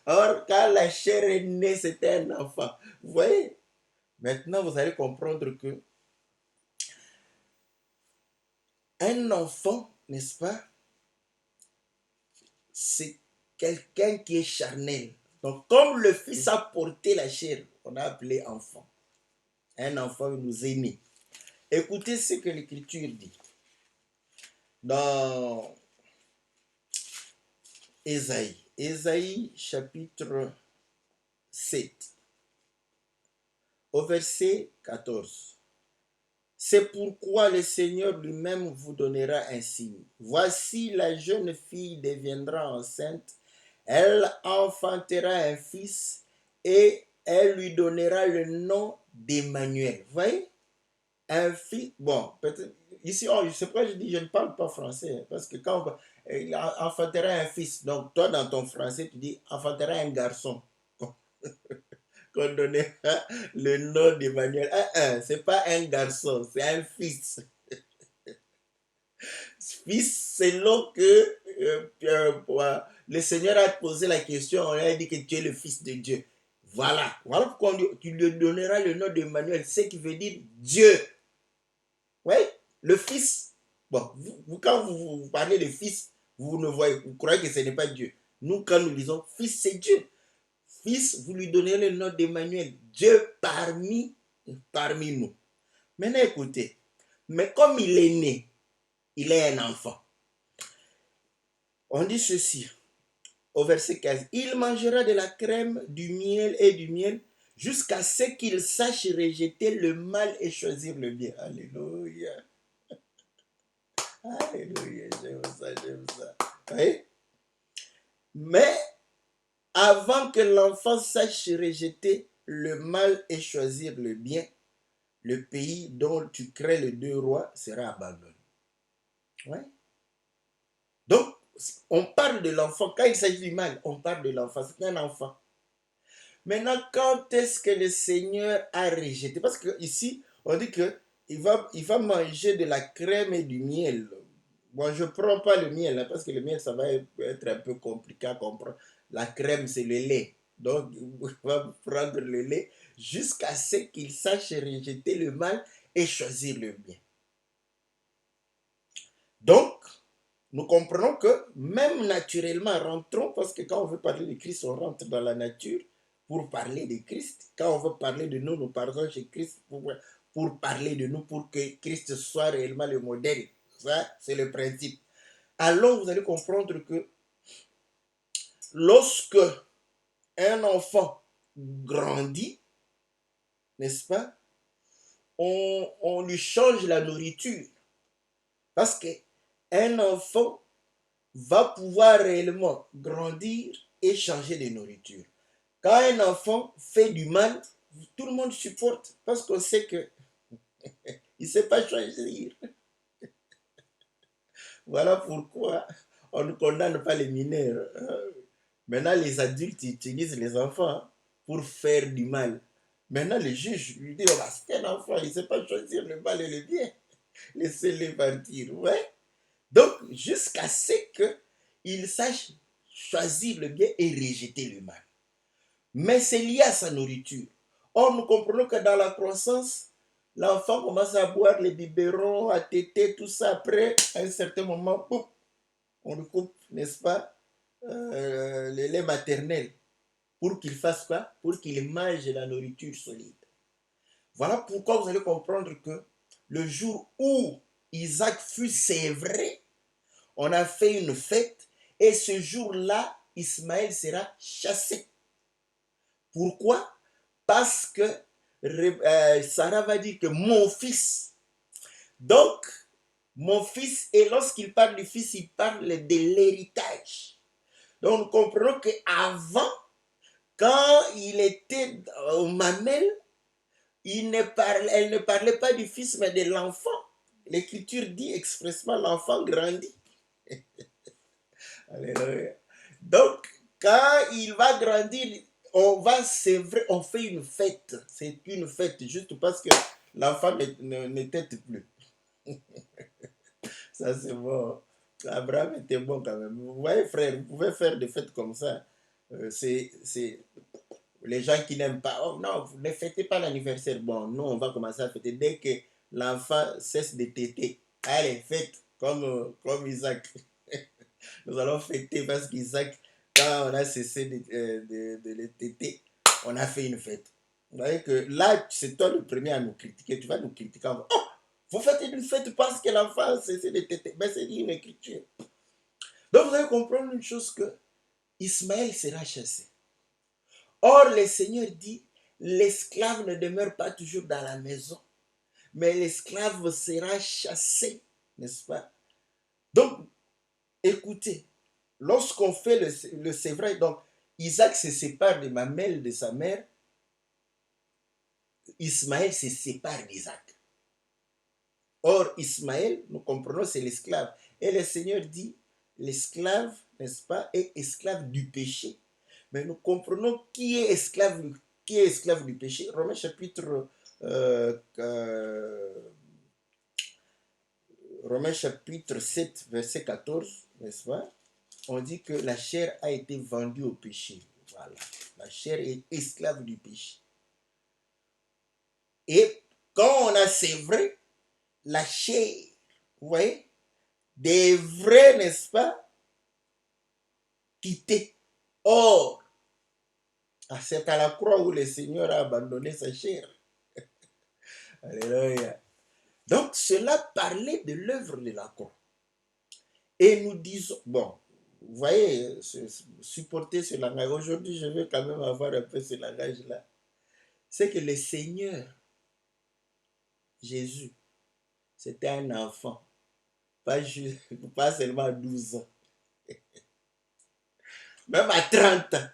Or, quand la chair est née, c'était un enfant. Vous voyez? Maintenant, vous allez comprendre que un enfant, n'est-ce pas, c'est quelqu'un qui est charnel. Donc, comme le Fils a porté la chair, on a appelé enfant. Un enfant nous est né. Écoutez ce que l'Écriture dit. Dans Ésaïe chapitre 7, au verset 14. C'est pourquoi le Seigneur lui-même vous donnera un signe. Voici, la jeune fille deviendra enceinte, elle enfantera un fils et elle lui donnera le nom d'Emmanuel. Vous voyez? Un fils, bon, peut-être, ici, c'est pourquoi je dis, je ne parle pas français, parce que quand il enfantera un fils, donc toi dans ton français, tu dis enfantera un garçon. Qu'on donnera le nom d'Emmanuel. C'est pas un garçon, c'est un fils. Fils, c'est là que le Seigneur a posé la question, on a dit que tu es le Fils de Dieu. Voilà pourquoi tu lui donneras le nom d'Emmanuel, ce qui veut dire Dieu. Oui, le Fils. Bon, quand vous parlez de Fils, vous croyez que ce n'est pas Dieu. Nous, quand nous disons Fils, c'est Dieu. Fils, vous lui donnez le nom d'Emmanuel, Dieu parmi nous. Maintenant, écoutez, mais comme il est né, il est un enfant. On dit ceci, au verset 15, il mangera de la crème, du miel et du miel, jusqu'à ce qu'il sache rejeter le mal et choisir le bien. Alléluia. Alléluia, j'aime ça. Oui? Mais avant que l'enfant sache rejeter le mal et choisir le bien, le pays dont tu crées les deux rois sera abandonné. Ouais. Donc, on parle de l'enfant. Quand il s'agit du mal, on parle de l'enfant. C'est un enfant. Maintenant, quand est-ce que le Seigneur a rejeté? Parce qu'ici, on dit qu'il va manger de la crème et du miel. Bon, je ne prends pas le miel, parce que le miel, ça va être un peu compliqué à comprendre. La crème, c'est le lait. Donc, il va prendre le lait jusqu'à ce qu'il sache rejeter le mal et choisir le bien. Donc, nous comprenons que même naturellement, rentrons, parce que quand on veut parler de Christ, on rentre dans la nature pour parler de Christ. Quand on veut parler de nous, nous partons chez Christ pour parler de nous, pour que Christ soit réellement le modèle. Ça, c'est le principe. Alors, vous allez comprendre que lorsque un enfant grandit, n'est-ce pas, on lui change la nourriture. Parce qu'un enfant va pouvoir réellement grandir et changer de nourriture. Quand un enfant fait du mal, tout le monde supporte parce qu'on sait qu'il ne sait pas choisir. Voilà pourquoi on ne condamne pas les mineurs. Maintenant, les adultes utilisent les enfants pour faire du mal. Maintenant, les juges lui disent, oh, bah, c'est un enfant, il ne sait pas choisir le mal et le bien. Laissez-les partir. Ouais. Donc, jusqu'à ce qu'il sache choisir le bien et rejeter le mal. Mais c'est lié à sa nourriture. Or, nous comprenons que dans la croissance, l'enfant commence à boire les biberons, à téter, tout ça. Après, à un certain moment, boum, on lui coupe, n'est-ce pas, le lait maternel. Pour qu'il fasse quoi? Pour qu'il mange la nourriture solide. Voilà pourquoi vous allez comprendre que le jour où Isaac fut sévré, on a fait une fête et ce jour-là, Ismaël sera chassé. Pourquoi? Parce que Sarah va dire que mon fils. Donc, mon fils, et lorsqu'il parle du fils, il parle de l'héritage. Donc, nous comprenons qu'avant, quand il était au mamelle, elle ne parlait pas du fils, mais de l'enfant. L'écriture dit expressement l'enfant grandit. Alléluia. Donc, quand il va grandir, c'est vrai, on fait une fête. C'est une fête, juste parce que l'enfant ne tète plus. Ça, c'est bon. Abraham était bon quand même. Vous voyez, frère, vous pouvez faire des fêtes comme ça. C'est les gens qui n'aiment pas. Oh non, vous ne fêtez pas l'anniversaire. Bon, nous, on va commencer à fêter dès que l'enfant cesse de téter. Allez, fête comme Isaac. Nous allons fêter parce qu'Isaac, quand on a cessé de le téter, on a fait une fête. Vous voyez que là, c'est toi le premier à nous critiquer. Tu vas nous critiquer. Oh, vous faites une fête parce que l'enfant a cessé de téter. Mais c'est une écriture. Donc vous allez comprendre une chose que Ismaël sera chassé. Or, le Seigneur dit, l'esclave ne demeure pas toujours dans la maison, mais l'esclave sera chassé, n'est-ce pas? Donc, écoutez, lorsqu'on fait le sévrage, donc Isaac se sépare de Mamelle, de sa mère, Ismaël se sépare d'Isaac. Or, Ismaël, nous comprenons, c'est l'esclave. Et le Seigneur dit, l'esclave, n'est-ce pas, est esclave du péché. Mais nous comprenons qui est esclave du péché. Romains chapitre, Romains chapitre 7, verset 14, n'est-ce pas? On dit que la chair a été vendue au péché. Voilà. La chair est esclave du péché. Et quand on a sévré, la chair, vous voyez, devrait, n'est-ce pas, quitter. Or, c'est à la croix où le Seigneur a abandonné sa chair. Alléluia. Donc, cela parlait de l'œuvre de la croix. Et nous disons, bon, vous voyez, supporter ce langage. Aujourd'hui, je veux quand même avoir un peu ce langage-là. C'est que le Seigneur, Jésus, c'était un enfant. Pas seulement à 12 ans. Même à 30 ans.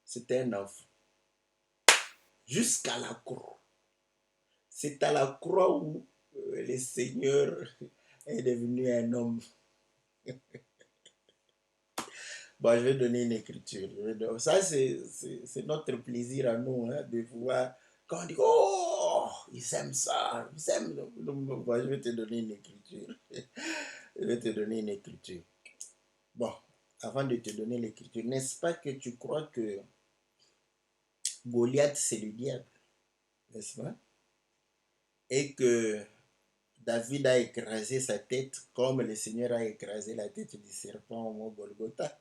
C'était un enfant. Jusqu'à la croix. C'est à la croix où le Seigneur est devenu un homme. Bon, je vais donner une écriture. Ça, c'est notre plaisir à nous, hein, de pouvoir. Quand on dit, oh, ils aiment ça, ils aiment. Bon, je vais te donner une écriture. Je vais te donner une écriture. Bon, avant de te donner l'écriture, n'est-ce pas que tu crois que Goliath, c'est le diable, n'est-ce pas? Et que David a écrasé sa tête comme le Seigneur a écrasé la tête du serpent au mont Golgotha.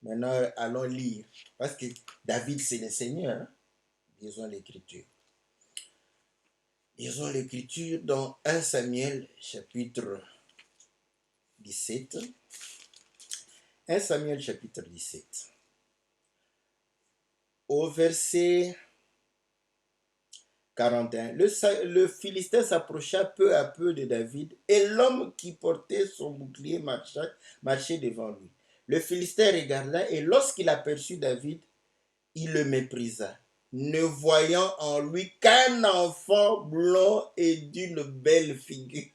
Maintenant, allons lire. Parce que David, c'est le Seigneur. Hein? Lisons l'Écriture. Lisons l'Écriture dans 1 Samuel, chapitre 17. 1 Samuel, chapitre 17. Au verset 41, le Philistin s'approcha peu à peu de David et l'homme qui portait son bouclier marchait devant lui. Le Philistin regarda et lorsqu'il aperçut David, il le méprisa, ne voyant en lui qu'un enfant blond et d'une belle figure.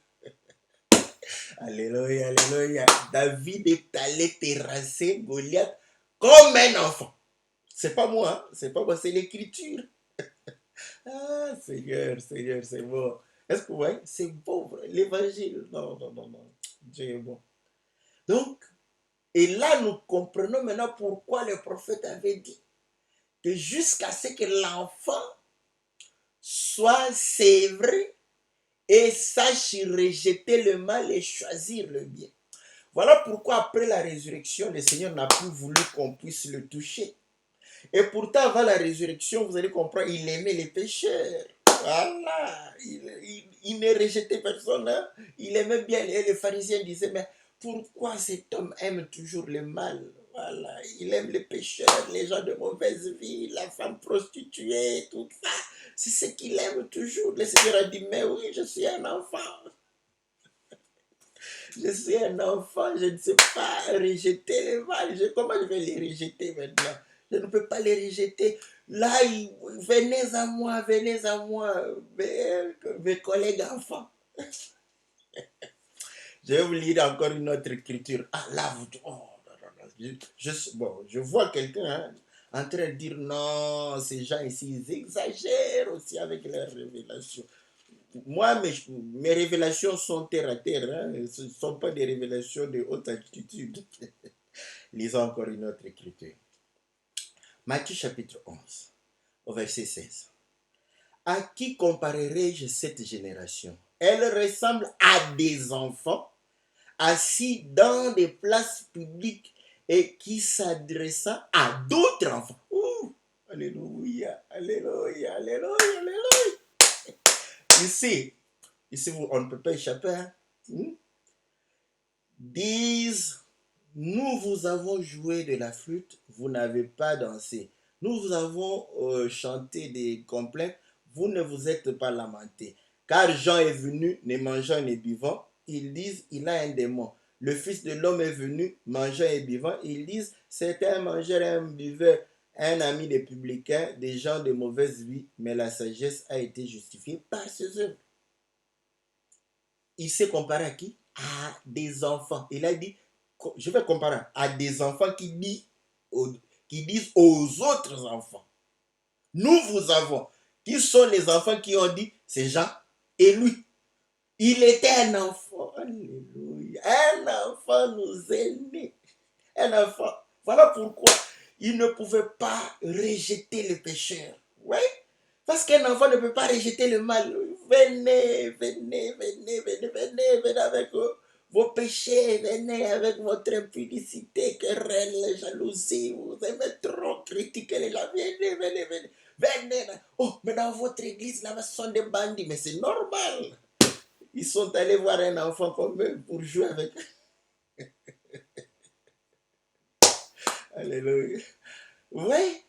Alléluia, alléluia. David est allé terrasser Goliath comme un enfant. C'est pas moi, hein? C'est pas moi, c'est l'Écriture. Ah, Seigneur, Seigneur, c'est bon. Est-ce que vous voyez? C'est beau, l'évangile. Non, non, non, non. Dieu est bon. Donc, et là, nous comprenons maintenant pourquoi le prophète avait dit que jusqu'à ce que l'enfant soit sévré et sache rejeter le mal et choisir le bien. Voilà pourquoi après la résurrection, le Seigneur n'a plus voulu qu'on puisse le toucher. Et pourtant, avant la résurrection, vous allez comprendre, il aimait les pécheurs. Voilà, il ne rejetait personne. Hein? Il aimait bien. Et les pharisiens disaient, mais pourquoi cet homme aime toujours le mal? Voilà, il aime les pécheurs, les gens de mauvaise vie, la femme prostituée, tout ça. C'est ce qu'il aime toujours. Le Seigneur a dit, mais oui, je suis un enfant. Je suis un enfant, je ne sais pas rejeter le mal. Comment je vais les rejeter maintenant? Je ne peux pas les rejeter. Là, venez à moi, mes collègues enfants. Je vais vous lire encore une autre écriture. Ah là, vous dites, oh, non, bon, je vois quelqu'un hein, en train de dire non, ces gens ici, ils exagèrent aussi avec leurs révélations. Moi, mes révélations sont terre à terre. Hein, ce ne sont pas des révélations de haute altitude. Lisons encore une autre écriture. Matthieu chapitre 11, au verset 16. À qui comparerai-je cette génération? Elle ressemble à des enfants assis dans des places publiques et qui s'adressant à d'autres enfants. Ouh, alléluia, alléluia, alléluia, alléluia. Ici, on ne peut pas échapper. Hein? Disent, nous vous avons joué de la flûte, vous n'avez pas dansé. Nous vous avons chanté des complaintes, vous ne vous êtes pas lamenté. Car Jean est venu, ne mangeant ni buvant. Ils disent, il a un démon. Le Fils de l'homme est venu, mangeant et buvant. Ils disent, c'est un mangeur et un buveur, un ami des publicains, des gens de mauvaise vie. Mais la sagesse a été justifiée par ses œuvres. Il s'est comparé à qui? À des enfants. Il a dit, je vais comparer à des enfants qui disent aux autres enfants. Nous vous avons. Qui sont les enfants qui ont dit, c'est Jean et lui. Il était un enfant. Alléluia. Un enfant nous est né. Un enfant. Voilà pourquoi il ne pouvait pas rejeter le pécheur. Oui. Parce qu'un enfant ne peut pas rejeter le mal. Venez, venez, venez, venez, venez, venez avec vos péchés, venez avec votre impudicité, querelle, jalousie, vous aimez trop critiquer les gens, venez, venez, venez, venez. Oh, mais dans votre église, là-bas, ce sont des bandits, mais c'est normal. Ils sont allés voir un enfant comme eux pour jouer avec eux. Alléluia. Oui.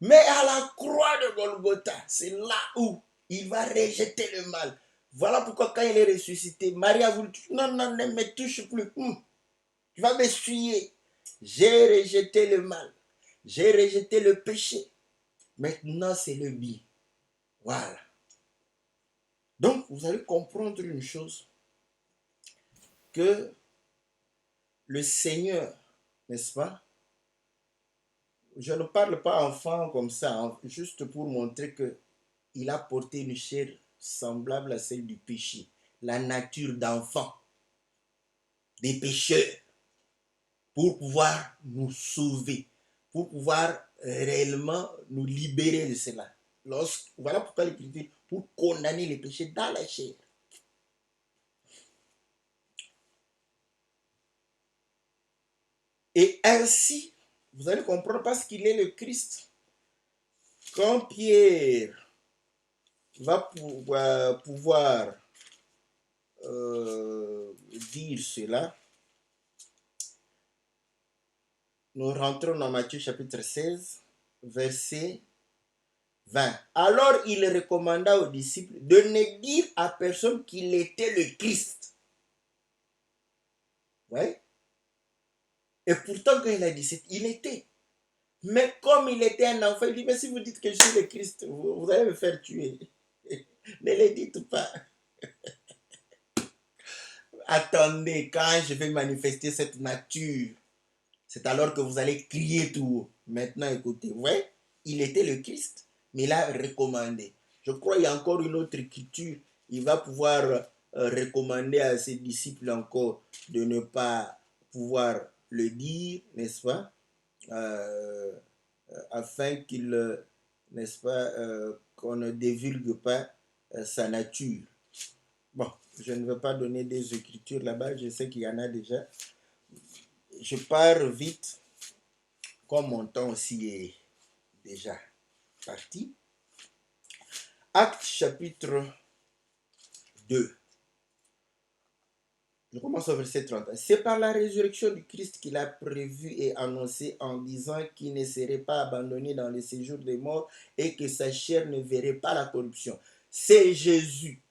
Mais à la croix de Golgotha, c'est là où il va rejeter le mal. Voilà pourquoi quand il est ressuscité, Marie a voulu, non, non, ne me touche plus. Tu vas m'essuyer. J'ai rejeté le mal. J'ai rejeté le péché. Maintenant, c'est le bien. Voilà. Donc, vous allez comprendre une chose. Que le Seigneur, n'est-ce pas? Je ne parle pas enfant comme ça, hein, juste pour montrer que il a porté une chair semblable à celle du péché, la nature d'enfant, des pécheurs, pour pouvoir nous sauver, pour pouvoir réellement nous libérer de cela. Voilà pourquoi l'Écriture, pour condamner les péchés dans la chair. Et ainsi, vous allez comprendre parce qu'il est le Christ. Quand Pierre va pouvoir dire cela, nous rentrons dans Matthieu chapitre 16, verset 20. Alors il recommanda aux disciples de ne dire à personne qu'il était le Christ. Ouais. Et pourtant, quand il a dit, il était. Mais comme il était un enfant, il dit, mais si vous dites que je suis le Christ, vous allez me faire tuer. Ne le dites pas. Attendez, quand je vais manifester cette nature, c'est alors que vous allez crier tout haut. Maintenant, écoutez, ouais, il était le Christ, mais il a recommandé. Je crois qu'il y a encore une autre écriture. Il va pouvoir recommander à ses disciples encore de ne pas pouvoir le dire, n'est-ce pas, afin qu'il, n'est-ce pas, qu'on ne divulgue pas sa nature. Bon, je ne veux pas donner des écritures là-bas, je sais qu'il y en a déjà. Je pars vite, comme mon temps aussi est déjà parti. Acte chapitre 2. Je commence au verset 30. C'est par la résurrection du Christ qu'il a prévu et annoncé en disant qu'il ne serait pas abandonné dans le séjour des morts et que sa chair ne verrait pas la corruption. C'est Jésus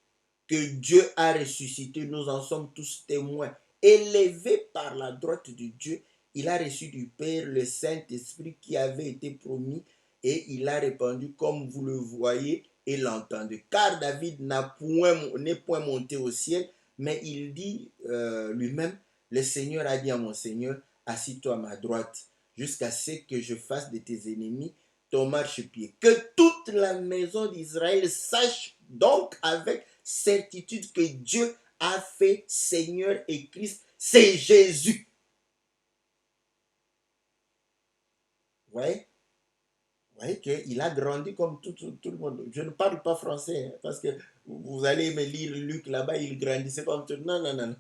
que Dieu a ressuscité. Nous en sommes tous témoins. Élevé par la droite de Dieu, il a reçu du Père le Saint-Esprit qui avait été promis et il a répandu comme vous le voyez et l'entendez. Car David n'est point monté au ciel, mais il dit lui-même, le Seigneur a dit à mon Seigneur, assis-toi à ma droite, jusqu'à ce que je fasse de tes ennemis ton marchepied. Que toute la maison d'Israël sache donc avec certitude que Dieu a fait Seigneur et Christ, c'est Jésus. Vous voyez qu'il a grandi comme tout le monde. Je ne parle pas français, hein, parce que vous allez me lire Luc là-bas, il grandissait comme tout. Non, non, non.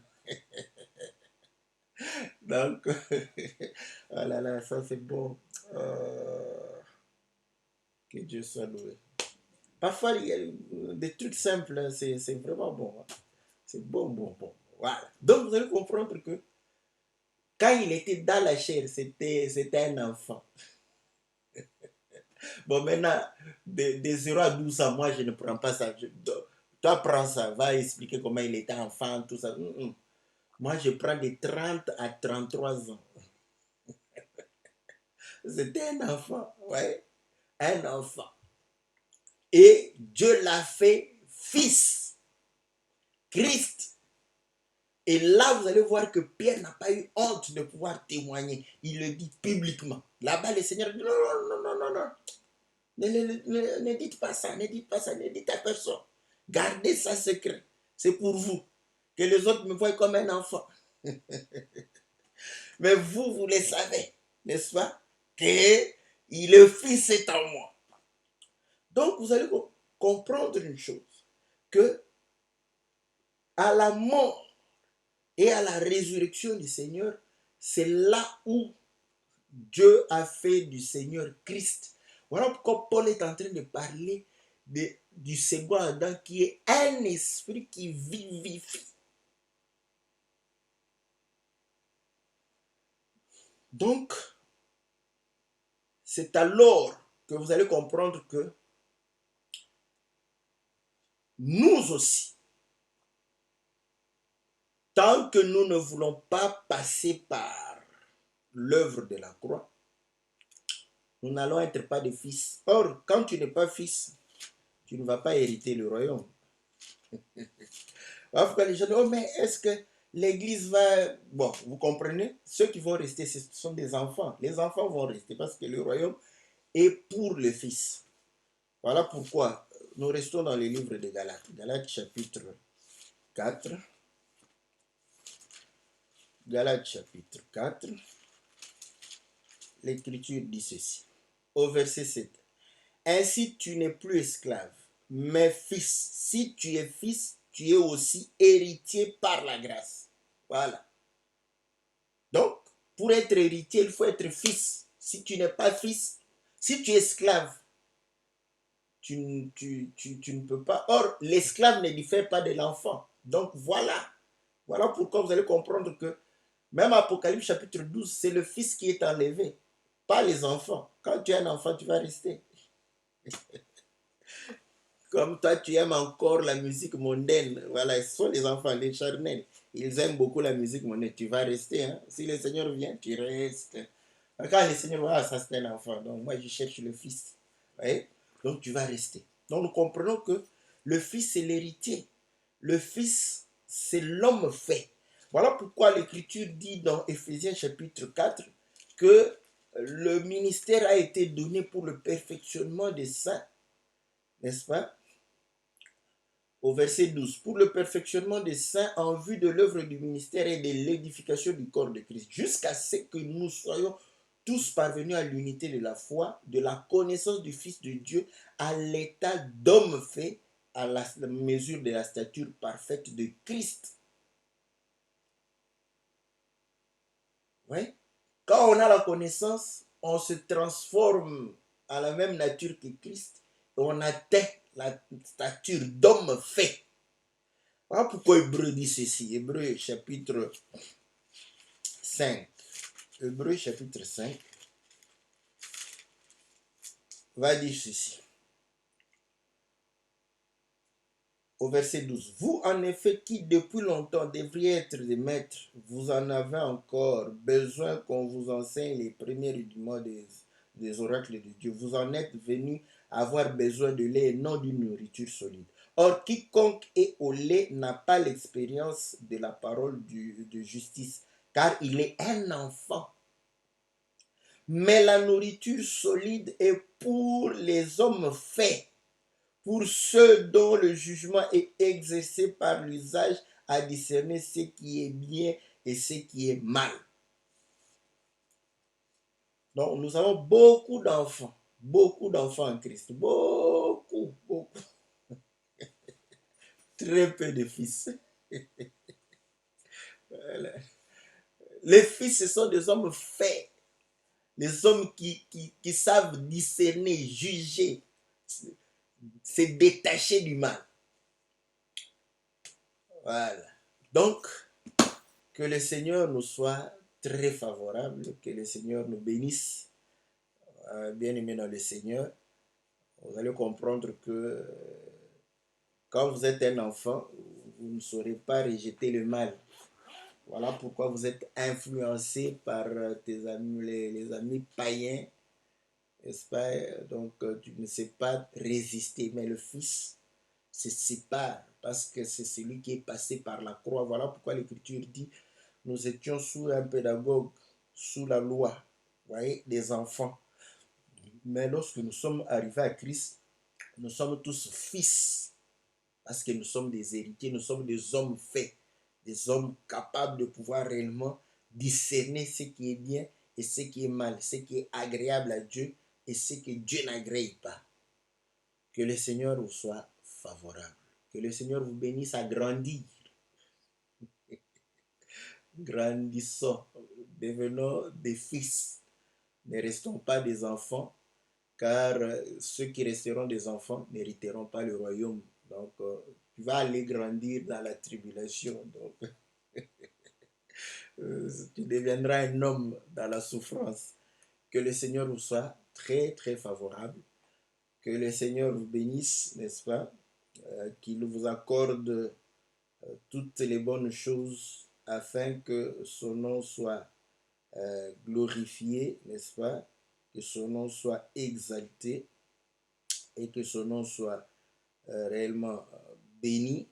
Donc, oh là là, ça c'est bon. Que Dieu soit loué. Parfois, il y a des trucs simples, c'est vraiment bon. Hein. C'est bon, bon, bon. Voilà. Donc, vous allez comprendre que quand il était dans la chair, c'était un enfant. Bon, maintenant, de 0 à 12 ans, moi, je ne prends pas ça. Toi, prends ça, va expliquer comment il était enfant, tout ça. Moi, je prends de 30 à 33 ans. C'était un enfant, ouais, un enfant. Et Dieu l'a fait fils, Christ. Et là, vous allez voir que Pierre n'a pas eu honte de pouvoir témoigner. Il le dit publiquement. Là-bas, le Seigneur dit non, non, non, non, non. Ne dites pas ça, ne dites pas ça, ne dites à personne. Gardez ça secret. C'est pour vous. Que les autres me voient comme un enfant. Mais vous le savez, n'est-ce pas? Que le Fils est en moi. Donc, vous allez comprendre une chose. Que à la mort et à la résurrection du Seigneur, c'est là où Dieu a fait du Seigneur Christ. Voilà pourquoi Paul est en train de parler du second Adam qui est un esprit qui vivifie. Donc, c'est alors que vous allez comprendre que nous aussi, tant que nous ne voulons pas passer par l'œuvre de la croix, nous n'allons être pas des fils. Or, quand tu n'es pas fils, tu ne vas pas hériter le royaume. Pourquoi les gens disent, oh mais est-ce que l'église va... Bon, vous comprenez, ceux qui vont rester, ce sont des enfants. Les enfants vont rester parce que le royaume est pour le fils. Voilà pourquoi nous restons dans le livre de Galates. Galates chapitre 4. Galates chapitre 4. L'écriture dit ceci. Au verset 7. Ainsi tu n'es plus esclave, mais fils. Si tu es fils, tu es aussi héritier par la grâce. Voilà. Donc, Pour être héritier, il faut être fils. Si tu n'es pas fils, si tu es esclave, tu ne peux pas. Or, l'esclave ne diffère pas de l'enfant. Donc voilà. Voilà pourquoi vous allez comprendre que même Apocalypse chapitre 12, c'est le fils qui est enlevé, pas les enfants. Quand tu es un enfant, tu vas rester. Comme toi, tu aimes encore la musique mondaine. Voilà, ce sont les enfants, les charnels. Ils aiment beaucoup la musique mondaine. Tu vas rester. Hein? Si le Seigneur vient, tu restes. Quand le Seigneur va, ça c'est un enfant. Donc moi, je cherche le fils. Ouais? Donc tu vas rester. Donc nous comprenons que le fils, c'est l'héritier. Le fils, c'est l'homme fait. Voilà pourquoi l'Écriture dit dans Éphésiens chapitre 4 que le ministère a été donné pour le perfectionnement des saints. N'est-ce pas? Au verset 12, pour le perfectionnement des saints en vue de l'œuvre du ministère et de l'édification du corps de Christ, jusqu'à ce que nous soyons tous parvenus à l'unité de la foi, de la connaissance du Fils de Dieu, à l'état d'homme fait, à la mesure de la stature parfaite de Christ. Ouais. Quand on a la connaissance, on se transforme à la même nature que Christ et on atteint la stature d'homme fait. Voilà pourquoi Hébreu dit ceci. Hébreu chapitre 5. Hébreu chapitre 5 va dire ceci. Au verset 12. Vous, en effet, qui depuis longtemps devriez être des maîtres, vous en avez encore besoin qu'on vous enseigne les premiers rudiments des oracles de Dieu. Vous en êtes venus avoir besoin de lait et non d'une nourriture solide. Or, quiconque est au lait n'a pas l'expérience de la parole de justice, car il est un enfant. Mais la nourriture solide est pour les hommes faits, pour ceux dont le jugement est exercé par l'usage à discerner ce qui est bien et ce qui est mal. Donc, nous avons beaucoup d'enfants en Christ, beaucoup. Très peu de fils. Voilà. Les fils, ce sont des hommes faits, les hommes qui savent discerner, juger, se détacher du mal. Voilà. Donc, que le Seigneur nous soit très favorable, que le Seigneur nous bénisse. Bien-aimés dans le Seigneur, vous allez comprendre que quand vous êtes un enfant, vous ne saurez pas rejeter le mal. Voilà pourquoi vous êtes influencé par tes amis, les amis païens, n'est-ce pas? Donc, tu ne sais pas résister, mais le Fils se sépare parce que c'est celui qui est passé par la croix. Voilà pourquoi l'Écriture dit, nous étions sous un pédagogue, sous la loi, vous voyez, des enfants. Mais lorsque nous sommes arrivés à Christ, nous sommes tous fils, parce que nous sommes des héritiers, nous sommes des hommes faits, des hommes capables de pouvoir réellement discerner ce qui est bien et ce qui est mal, ce qui est agréable à Dieu et ce que Dieu n'agrée pas. Que le Seigneur vous soit favorable. Que le Seigneur vous bénisse à grandir. Grandissons, devenons des fils. Ne restons pas des enfants, car ceux qui resteront des enfants n'hériteront pas le royaume. Donc, tu vas aller grandir dans la tribulation. Donc, tu deviendras un homme dans la souffrance. Que le Seigneur vous soit très, très favorable. Que le Seigneur vous bénisse, n'est-ce pas? Qu'il vous accorde toutes les bonnes choses afin que son nom soit glorifié, n'est-ce pas? Que son nom soit exalté et que son nom soit réellement béni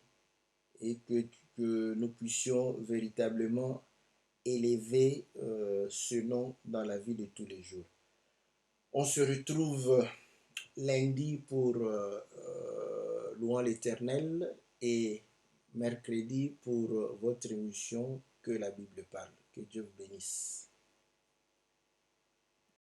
et que nous puissions véritablement élever ce nom dans la vie de tous les jours. On se retrouve lundi pour Louant l'Éternel et mercredi pour votre émission Que la Bible parle. Que Dieu vous bénisse.